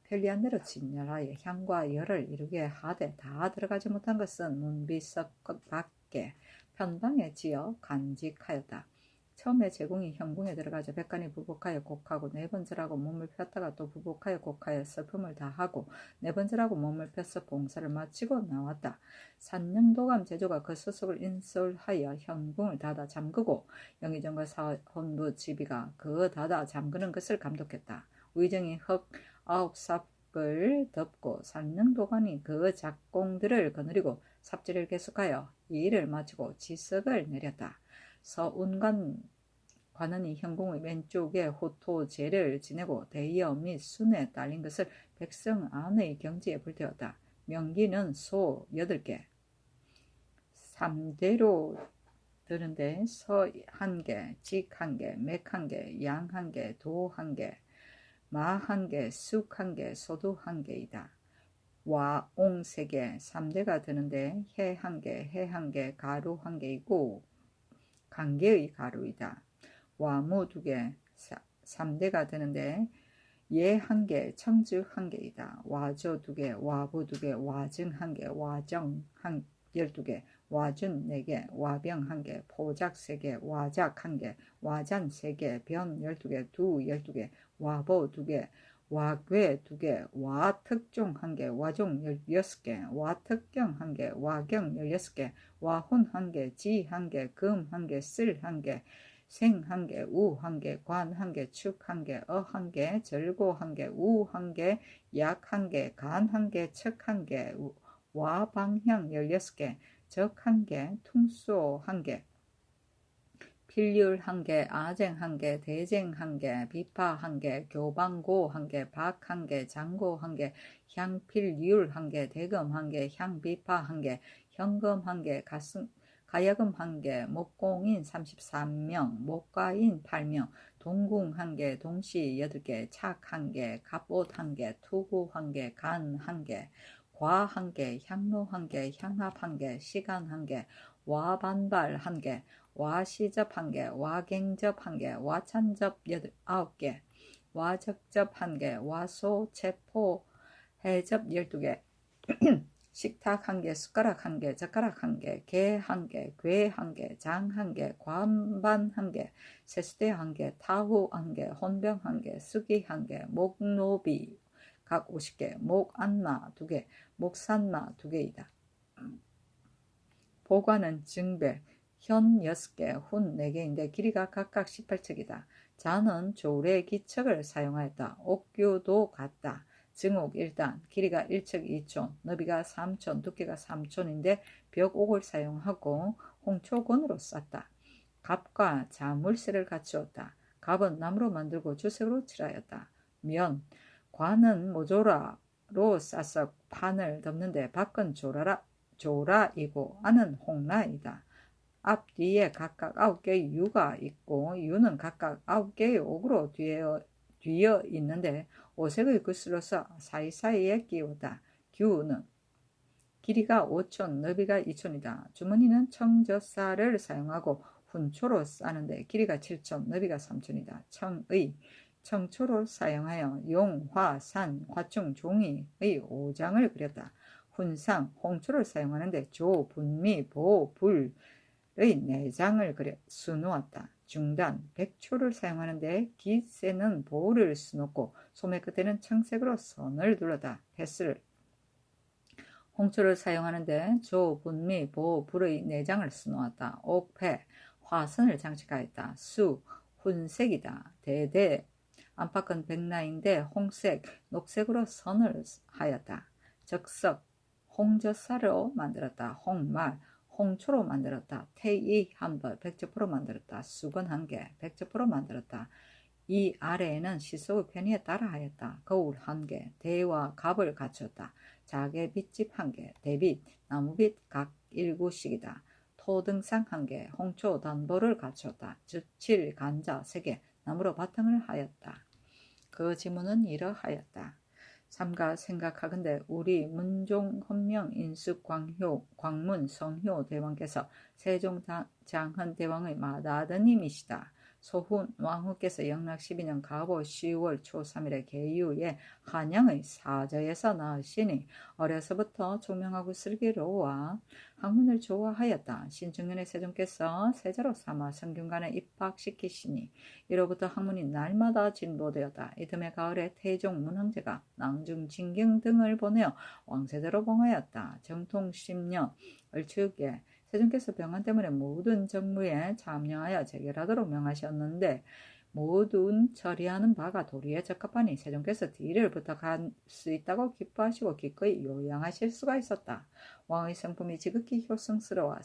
편리한 대로 진열하여 향과 열을 이루게 하되 다 들어가지 못한 것은 문비석 밖에 편방에 지어 간직하였다. 처음에 제궁이 현궁에 들어가자 백관이 부복하여 곡하고 네 번 절하고 몸을 폈다가 또 부복하여 곡하여 슬픔을 다하고 네 번 절하고 몸을 펴서 봉사를 마치고 나왔다. 산릉도감 제조가 그 수속을 인솔하여 현궁을 닫아 잠그고 영의정과 사헌부 지비가 그 닫아 잠그는 것을 감독했다. 의정이 흙 9삽을 덮고 산릉도감이 그 작공들을 거느리고 삽질을 계속하여 이 일을 마치고 지석을 내렸다. 서운관 관원이 현궁의 왼쪽에 호토제를 지내고 대여 및 순에 딸린 것을 백성 안의 경지에 불태웠다. 명기는 소 8개, 3대로 드는데 서 1개, 직 1개, 맥 1개, 양 1개, 도 1개, 마 1개, 쑥 1개, 소두 1개이다. 와, 옹 3개, 3대가 드는데 해 1개, 해 1개, 가루 1개이고 관계의 가루이다. 와무 2개, 3대가 되는데 예 1개, 청주 1개이다. 와조 2개, 와부 2개, 와증 1개, 와정 12개, 와준 4개, 와병 1개, 포작 3개, 와작 1개, 와잔 3개, 변 12개, 두 12개, 와보 2개, 와괴 2개, 와특종 1개, 와종 16개, 와특경 1개, 와경 16개, 와혼 1개, 지 1개, 금 1개, 쓸 1개, 생 1개, 우 1개, 관 1개, 축 1개, 어 1개, 절고 1개, 우 1개, 약 1개, 간 1개, 척 1개, 와 방향 16개, 적 1개, 퉁소 1개, 필률 1개, 아쟁 1개, 대쟁 1개, 비파 1개, 교방고 1개, 박 1개, 장고 1개, 향필률 1개, 대금 1개, 향비파 1개, 현금 1개, 가야금 1개, 목공인 33명, 목가인 8명, 동궁 1개, 동시 8개, 착 1개, 갑옷 1개, 투구 1개, 간 1개, 과 1개, 향로 1개, 향합 1개, 시간 1개, 와반발 1개, 와시접 1개, 와갱접 1개, 와찬접 9개, 와적접 1개, 와소, 체포, 해접 12개, 식탁 1개, 숟가락 1개, 젓가락 1개, 개 1개, 괴 1개, 장 1개, 관반 1개, 세수대 1개, 타후 1개, 혼병 1개, 수기 1개, 목노비 각 50개, 목안마 2개, 목산마 2개이다. 보관은 증별, 현 6개, 훈 4개인데 길이가 각각 18척이다. 자는 조례 기척을 사용하였다. 옥규도 같다. 증옥 1단, 길이가 1척 2촌, 너비가 3촌, 두께가 3촌인데 벽옥을 사용하고 홍초곤으로 쌌다. 갑과 자물쇠를 갖추었다. 갑은 나무로 만들고 주색으로 칠하였다. 면, 관은 모조라로 싸서 판을 덮는데 밖은 조라이고 안은 홍라이다. 앞뒤에 각각 9개의 유가 있고 유는 각각 9개의 옥으로 뒤어 있는데 오색의 구슬로서 사이사이에 끼우다. 규는 길이가 5촌, 너비가 2촌이다. 주머니는 청젓살을 사용하고 훈초로 싸는데 길이가 7촌, 너비가 3촌이다. 청초로 사용하여 용, 화, 산, 화충, 종이의 5장을 그렸다. 훈상, 홍초를 사용하는데 조, 분미, 보, 불의 4장을 수놓았다. 중단, 백초를 사용하는데 기세는 보를 수놓고 소매 끝에는 청색으로 선을 둘렀다. 뱃을 홍초를 사용하는데 조, 분미, 보, 불의 4장을 수놓았다. 옥패, 화선을 장식하였다. 수, 훈색이다. 대대, 안팎은 백라인데 홍색, 녹색으로 선을 하였다. 적석, 홍젓살로 만들었다. 홍말, 홍초로 만들었다. 태이 한 벌, 백접포로 만들었다. 수건 1개, 백접포로 만들었다. 이 아래에는 시속의 편의에 따라 하였다. 거울 1개, 대와 갑을 갖췄다. 자개 빗집 1개, 대빗, 나무빗 각 1구씩이다. 토등상 1개, 홍초 단보를 갖췄다. 주칠 간자 3개, 나무로 바탕을 하였다. 그 지문은 이러하였다. 삼가 생각하건대 우리 문종 헌명 인숙 광문 성효 대왕께서 세종장헌 대왕의 맏아드님이시다. 소훈 왕후께서 영락 12년 가보 10월 초 3일에 계유에 한양의 사저에서 나으시니 어려서부터 총명하고 슬기로워 학문을 좋아하였다. 신중년의 세종께서 세자로 삼아 성균관에 입학시키시니 이로부터 학문이 날마다 진보되었다. 이듬해 가을에 태종 문흥제가 낭중 진경 등을 보내어 왕세자로 봉하였다. 정통 10년 을추에 세종께서 병환 때문에 모든 정무에 참여하여 재결하도록 명하셨는데 모든 처리하는 바가 도리에 적합하니 세종께서 뒤를 부탁할 수 있다고 기뻐하시고 기꺼이 요양하실 수가 있었다. 왕의 성품이 지극히 효성스러워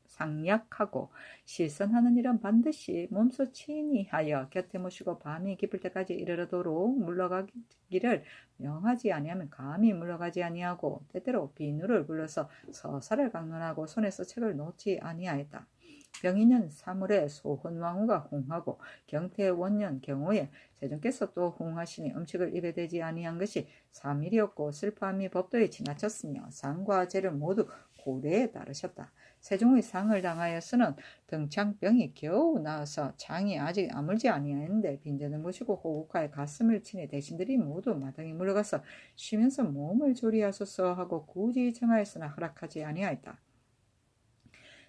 상약하고 실선하는 일은 반드시 몸소 친히하여 곁에 모시고 밤이 깊을 때까지 이르도록 물러가기를 명하지 아니하면 감히 물러가지 아니하고 때때로 비누를 불러서 서사를 강론하고 손에서 책을 놓지 아니하였다. 병인년 3월에 소훈왕후가 홍하고 경태 원년 경호에 세종께서 또 홍하시니 음식을 입에 대지 아니한 것이 3일이었고 슬퍼함이 법도에 지나쳤으며 상과 제를 모두 고래에 따르셨다. 세종의 상을 당하여서는 등창병이 겨우 나아서 장이 아직 아물지 아니하였는데 빈전을 모시고 호국하에 가슴을 치니 대신들이 모두 마당에 물러가서 쉬면서 몸을 조리하소서 하고 굳이 청하였으나 허락하지 아니하였다.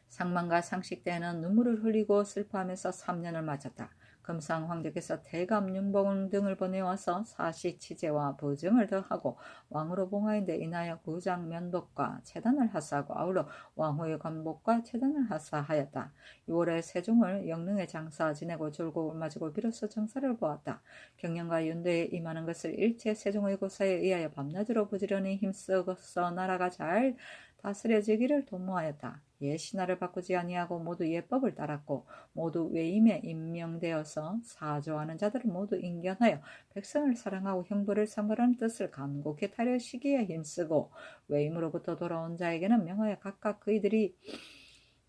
상만과 상식 때에는 눈물을 흘리고 슬퍼하면서 3년을 마쳤다. 금상 황제께서 대감 융봉 등을 보내와서 사시 치제와 보증을 더하고 왕으로 봉하인데 인하여 구장 면복과 체단을 하사하고 아울러 왕후의 관복과 체단을 하사하였다. 6월에 세종을 영릉에 장사 지내고 졸고 맞이고 비로소 정사를 보았다. 경연과 윤대에 임하는 것을 일체 세종의 고사에 의하여 밤낮으로 부지런히 힘쓰고서 나라가 잘 다스려지기를 도모하였다. 신하를 바꾸지 아니하고 모두 예법을 따랐고 모두 외임에 임명되어서 사조하는 자들을 모두 인견하여 백성을 사랑하고 형벌을 상벌하는 뜻을 간곡히 타려시기에 힘쓰고 외임으로부터 돌아온 자에게는 명하여 각각 그이들이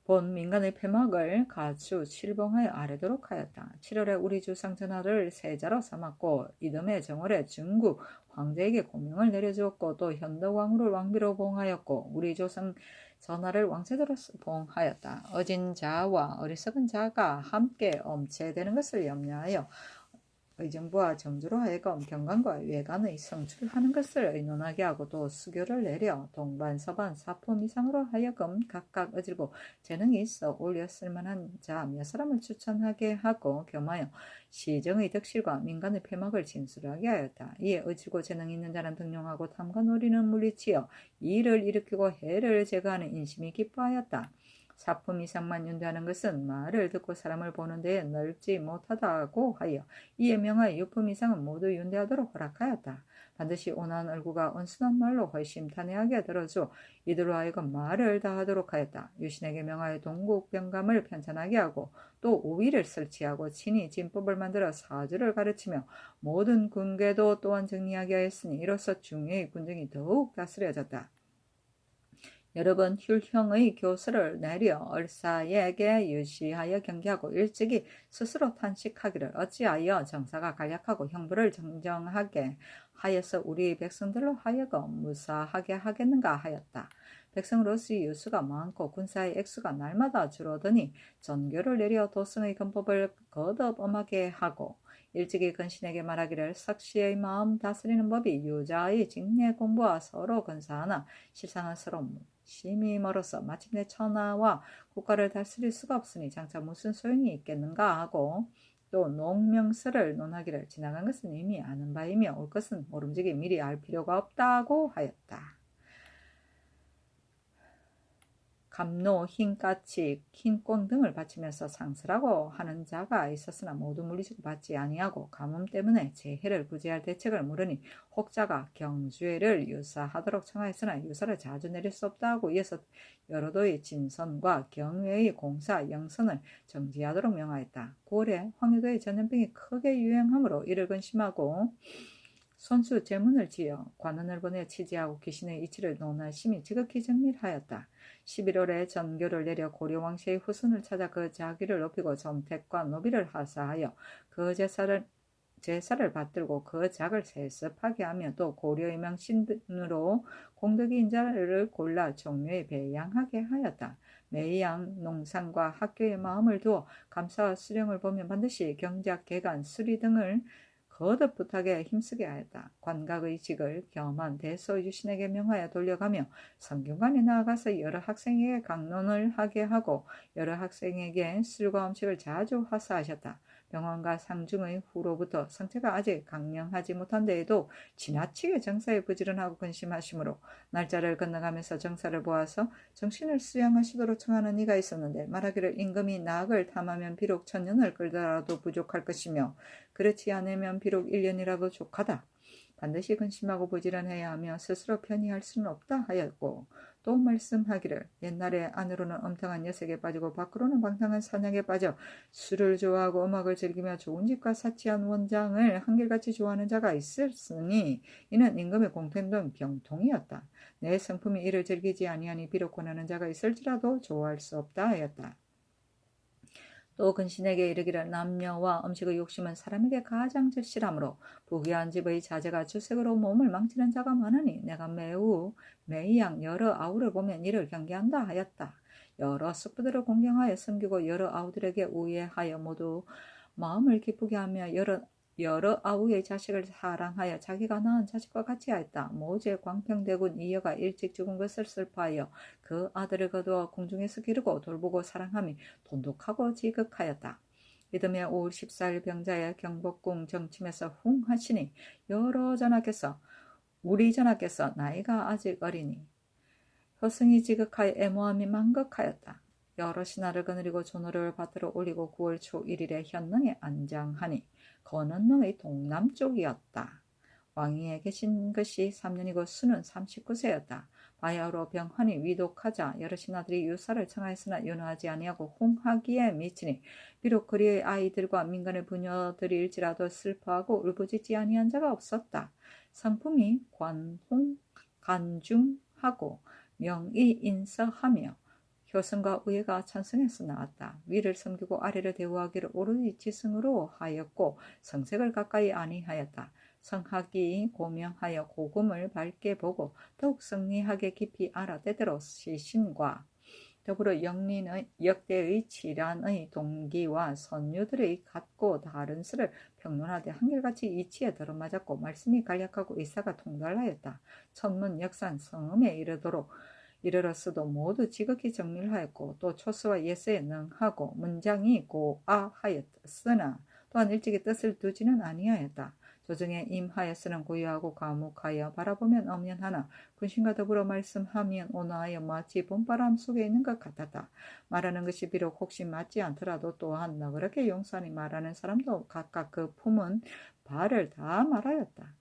본 민간의 폐막을 가주 칠봉하여 아뢰도록 하였다. 7월에 우리 주상 전하를 세자로 삼았고 이듬해 정월에 중국 황제에게 고명을 내려주었고 또 현덕왕후를 왕비로 봉하였고 우리 조상 전하를 왕세자로 봉하였다. 어진 자와 어리석은 자가 함께 엄체되는 것을 염려하여 의정부와 정주로 하여금 경관과 외관의 성출을 하는 것을 의논하게 하고 또 수교를 내려 동반 서반 사품 이상으로 하여금 각각 어질고 재능이 있어 올렸을 만한 자 몇 사람을 추천하게 하고 겸하여 시정의 덕실과 민간의 폐막을 진술하게 하였다. 이에 어질고 재능이 있는 자는 등용하고 탐관오리는 물리치어 이를 일으키고 해를 제거하는 인심이 기뻐하였다. 사품 이상만 윤대하는 것은 말을 듣고 사람을 보는 데에 넓지 못하다고 하여 이에 명하여 6품 이상은 모두 윤대하도록 허락하였다. 반드시 온화한 얼굴과 온순한 말로 허심탄회하게 들어주 이들로 하여금 말을 다하도록 하였다. 유신에게 명하여 동국병감을 편찬하게 하고 또 우위를 설치하고 친히 진법을 만들어 사주를 가르치며 모든 군계도 또한 정리하게 하였으니 이로써 중요의 군정이 더욱 다스려졌다. 여러 번 휼형의 교수를 내려 얼사에게 유시하여 경계하고 일찍이 스스로 탄식하기를 어찌하여 정사가 간략하고 형부를 정정하게 하여서 우리 백성들로 하여금 무사하게 하겠는가 하였다. 백성으로서의 유수가 많고 군사의 액수가 날마다 줄어드니 전교를 내려 도성의 건법을 거듭 엄하게 하고 일찍이 근신에게 말하기를 석시의 마음 다스리는 법이 유자의 직내 공부와 서로 근사하나 실상은 서로 심히 멀어서 마침내 천하와 국가를 다스릴 수가 없으니 장차 무슨 소용이 있겠는가 하고 또 농명설을 논하기를 지나간 것은 이미 아는 바이며 올 것은 모름지기 미리 알 필요가 없다고 하였다. 감노, 흰까치, 흰꽁 등을 바치면서 상설하고 하는 자가 있었으나 모두 물리치고 받지 아니하고 가뭄 때문에 재해를 구제할 대책을 물으니 혹자가 경주회를 유사하도록 청하였으나 유사를 자주 내릴 수 없다 하고 이어서 여러도의 진선과 경외의 공사, 영선을 정지하도록 명하였다. 9월에 황유도의 전염병이 크게 유행하므로 이를 근심하고 손수 제문을 지어 관원을 보내 치지하고 귀신의 이치를 논하심이 지극히 정밀하였다. 11월에 전교를 내려 고려왕씨의 후손을 찾아 그 자기를 높이고 정택과 노비를 하사하여 그 제사를 받들고 그 작을 세습하게 하며 또 고려의 명신으로 공덕이 인자를 골라 종묘에 배양하게 하였다. 매양, 농산과 학교의 마음을 두어 감사와 수령을 보면 반드시 경작, 개간, 수리 등을 거듭 부탁에 힘쓰게 하였다. 관각의 직을 겸한 대소유신에게 명하여 돌려가며 성균관에 나아가서 여러 학생에게 강론을 하게 하고 여러 학생에게 술과 음식을 자주 하사하셨다. 병원과 상중의 후로부터 상태가 아직 강령하지 못한 데에도 지나치게 정사에 부지런하고 근심하시므로 날짜를 건너가면서 정사를 보아서 정신을 수양하시도록 청하는 이가 있었는데 말하기를 임금이 낙을 탐하면 비록 1000년을 끌더라도 부족할 것이며 그렇지 않으면 비록 1년이라도 족하다. 반드시 근심하고 부지런해야 하며 스스로 편히 할 수는 없다 하였고 또 말씀하기를 옛날에 안으로는 엄탕한 녀석에 빠지고 밖으로는 방탕한 사냥에 빠져 술을 좋아하고 음악을 즐기며 좋은 집과 사치한 원장을 한결같이 좋아하는 자가 있었으니 이는 임금의 공통된 병통이었다. 내 성품이 이를 즐기지 아니하니 비록 권하는 자가 있을지라도 좋아할 수 없다 하였다. 또 근신에게 이르기를 남녀와 음식의 욕심은 사람에게 가장 절실하므로 부귀한 집의 자제가 주색으로 몸을 망치는 자가 많으니 내가 매양 여러 아우를 보면 이를 경계한다 하였다. 여러 숙부들을 공경하여 섬기고 여러 아우들에게 우애하여 모두 마음을 기쁘게 하며 여러 아우의 자식을 사랑하여 자기가 낳은 자식과 같이 하였다. 모제 광평대군 이여가 일찍 죽은 것을 슬퍼하여 그 아들을 거두어 궁중에서 기르고 돌보고 사랑함이 돈독하고 지극하였다. 이듬해 5월 14일 병자의 경복궁 정침에서 쿵 하시니 우리 전하께서 나이가 아직 어리니 효승이 지극하여 애모함이 만극하였다. 여러 신하를 거느리고 존호를 받들어 올리고 9월 초 1일에 현능에 안장하니 건원릉의 동남쪽이었다. 왕위에 계신 것이 3년이고 수는 39세였다. 바야흐로 병환이 위독하자 여러 신하들이 유사를 청하였으나 윤허하지 아니하고 홍하기에 미치니 비록 그리의 아이들과 민간의 부녀들일지라도 슬퍼하고 울부짖지 아니한 자가 없었다. 성품이 간중하고 명의 인서하며 효성과 의회가 찬성해서 나왔다. 위를 섬기고 아래를 대우하기를 오로지 지승으로 하였고 성색을 가까이 아니하였다. 성학이 고명하여 고금을 밝게 보고 더욱 성리하게 깊이 알아 때대로 시신과 더불어 역대의 치란의 동기와 선유들의 같고 다른 수를 평론하되 한결같이 이치에 들어맞았고 말씀이 간략하고 의사가 통달하였다. 천문 역산 성음에 이르렀어도 모두 지극히 정밀하였고 또 초수와 예서에 능하고 문장이 고아하였으나 또한 일찍이 뜻을 두지는 아니하였다. 조정에 임하였으는 고요하고 과묵하여 바라보면 엄연하나 군신과 더불어 말씀하면 온화하여 마치 봄바람 속에 있는 것 같았다. 말하는 것이 비록 혹시 맞지 않더라도 또한 너그럽게 용산히 말하는 사람도 각각 그 품은 바를 다 말하였다.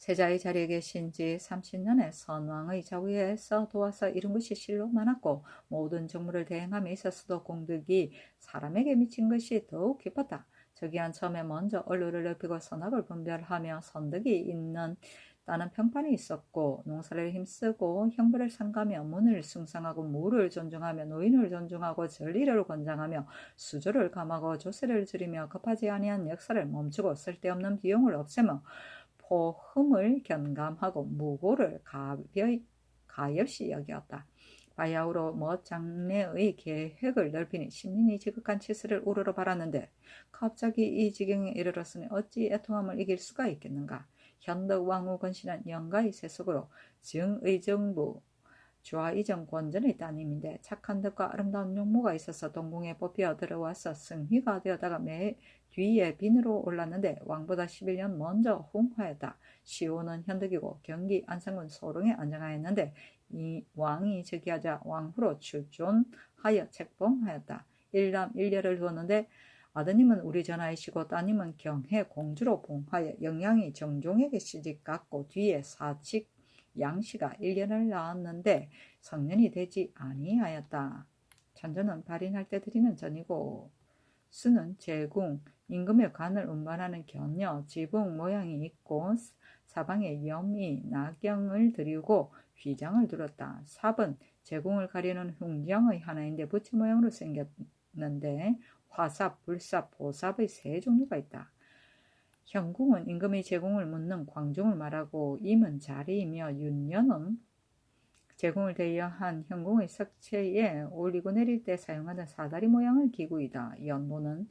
세자의 자리에 계신 지 30년에 선왕의 자위에서 도와서 이룬 것이 실로 많았고 모든 직무를 대행함에 있어서도 공덕이 사람에게 미친 것이 더욱 깊었다. 저기한 처음에 먼저 언류를 넓히고 선악을 분별하며 선덕이 있는 다는 평판이 있었고 농사를 힘쓰고 형벌을 삼가며 문을 숭상하고 무를 존중하며 노인을 존중하고 전리를 권장하며 수조를 감하고 조세를 줄이며 급하지 아니한 역사를 멈추고 쓸데없는 비용을 없애며 포흠을 견감하고 무고를 가엾이 여겼다. 바야흐로 장래의 계획을 넓히니 신인이 지극한 치수를 우러러 바랐는데 갑자기 이 지경에 이르렀으니 어찌 애통함을 이길 수가 있겠는가. 현덕왕후 건신한 영가의 세속으로 증의정부 좌이정 권전의 따님인데 착한 덕과 아름다운 용모가 있어서 동궁에 뽑혀 들어와서 승희가 되었다가 매 뒤에 빈으로 올랐는데 왕보다 11년 먼저 흥하였다. 시호는 현덕이고 경기 안산군 소릉에 안정하였는데 이 왕이 즉위하자 왕후로 출존하여 책봉하였다. 일남 일녀를 두었는데 아드님은 우리 전하이시고 따님은 경해 공주로 봉하여 영양이 정종에게 시집갔고 뒤에 사칙 양씨가 1년을 낳았는데 성년이 되지 아니하였다. 천전은 발인할 때 드리는 전이고 수는 제궁, 임금의 관을 운반하는 견녀, 지붕 모양이 있고 사방에 염이 나경을 드리고 휘장을 두렸다. 삽은 제궁을 가리는 흉장의 하나인데 부채 모양으로 생겼는데 화삽, 불삽, 보삽의 세 종류가 있다. 현궁은 임금의 제궁을 묻는 광중을 말하고 임은 자리이며 윤녀는 제궁을 대여한 현궁의 석체에 올리고 내릴 때 사용하는 사다리 모양의 기구이다. 연모는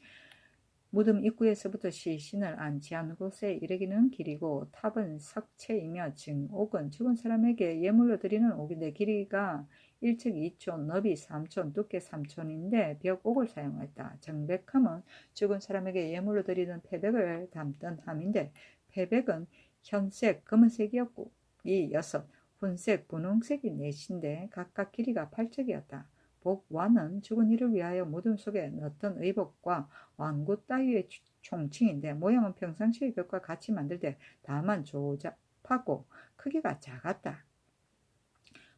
무덤 입구에서부터 시신을 안치한 곳에 이르기는 길이고 탑은 석체이며 증옥은 죽은 사람에게 예물로 드리는 옥인데 길이가 1척 2촌, 너비 3촌, 두께 3촌인데 벽옥을 사용했다. 정백함은 죽은 사람에게 예물로 드리는 패백을 담던 함인데 패백은 현색, 검은색이었고 이 6, 훈색, 분홍색이 4인데 각각 길이가 8척이었다. 복완은 죽은 이를 위하여 무덤 속에 넣었던 의복과 왕구 따위의 총칭인데 모양은 평상시의 벽과 같이 만들되 다만 조잡하고 크기가 작았다.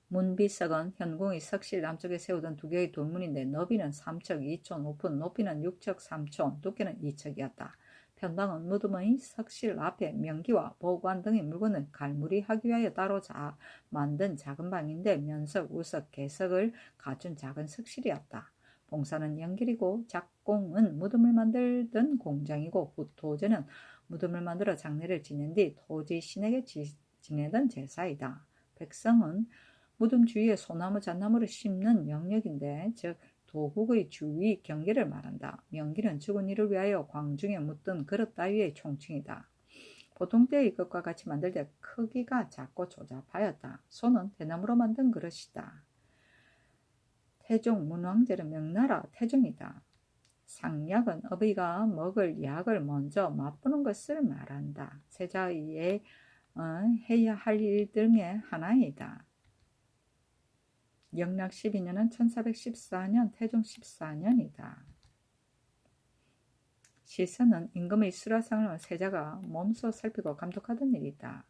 문비석은 현궁의 석실 남쪽에 세우던 2개의 돌문인데 너비는 3척 2촌 5푼, 높이는 6척 3촌, 두께는 2척이었다. 편방은 무덤의 석실 앞에 명기와 보관 등의 물건을 갈무리하기 위하여 따로 만든 작은 방인데 면석, 우석, 개석을 갖춘 작은 석실이었다. 봉사는 연길이고 작공은 무덤을 만들던 공장이고 후토제는 무덤을 만들어 장례를 지낸 뒤 토지 신에게 지내던 제사이다. 백성은 무덤 주위에 소나무, 잣나무를 심는 영역인데 즉 도국의 주위 경계를 말한다. 명기는 죽은 이를 위하여 광중에 묻던 그릇 따위의 총칭이다. 보통 때의 것과 같이 만들 때 크기가 작고 조잡하였다. 소는 대나무로 만든 그릇이다. 태종 문왕제는 명나라 태종이다. 상약은 어비가 먹을 약을 먼저 맛보는 것을 말한다. 세자의 해야 할 일 등의 하나이다. 영락 12년은 1414년 태종 14년이다. 시선은 임금의 수라상을 세자가 몸소 살피고 감독하던 일이다.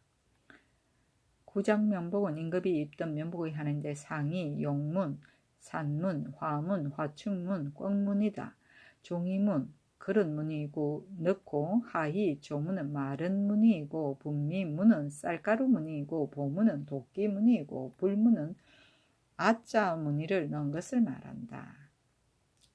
구장면복은 임금이 입던 면복의 하나인데 상이 용문, 산문, 화문, 화축문, 꽉문이다. 종이문, 그릇문이고 넣고 하희, 조문은 마른 문이고 분미문은 쌀가루 문이고 보문은 도끼 문이고 불문은 아자 무늬를 넣은 것을 말한다.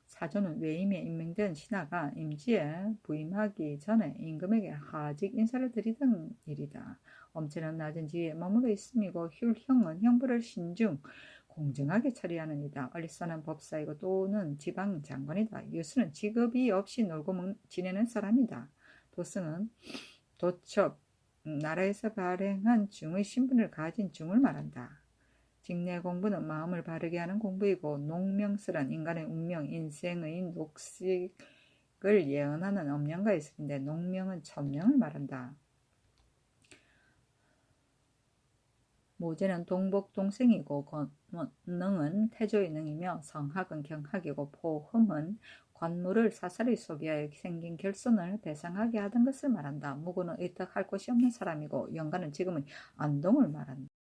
사조는 외임에 임명된 신하가 임지에 부임하기 전에 임금에게 하직 인사를 드리던 일이다. 엄체는 낮은 지위에 머물러 있음이고 휼형은 형부를 신중 공정하게 처리하는 이다. 얼리서는 법사이고 또는 지방 장관이다. 유수는 직업이 없이 놀고 지내는 사람이다. 도승은 도첩, 나라에서 발행한 중의 신분을 가진 중을 말한다. 직내 공부는 마음을 바르게 하는 공부이고 농명설은 인간의 운명, 인생의 녹색을 예언하는 엄명가의 설인데 농명은 천명을 말한다. 모제는 동복 동생이고 능은 태조의 능이며 성학은 경학이고 포흠은 관물을 사사리 소비하여 생긴 결손을 배상하게 하던 것을 말한다. 무구는 의탁할 곳이 없는 사람이고 영가는 지금의 안동을 말한다.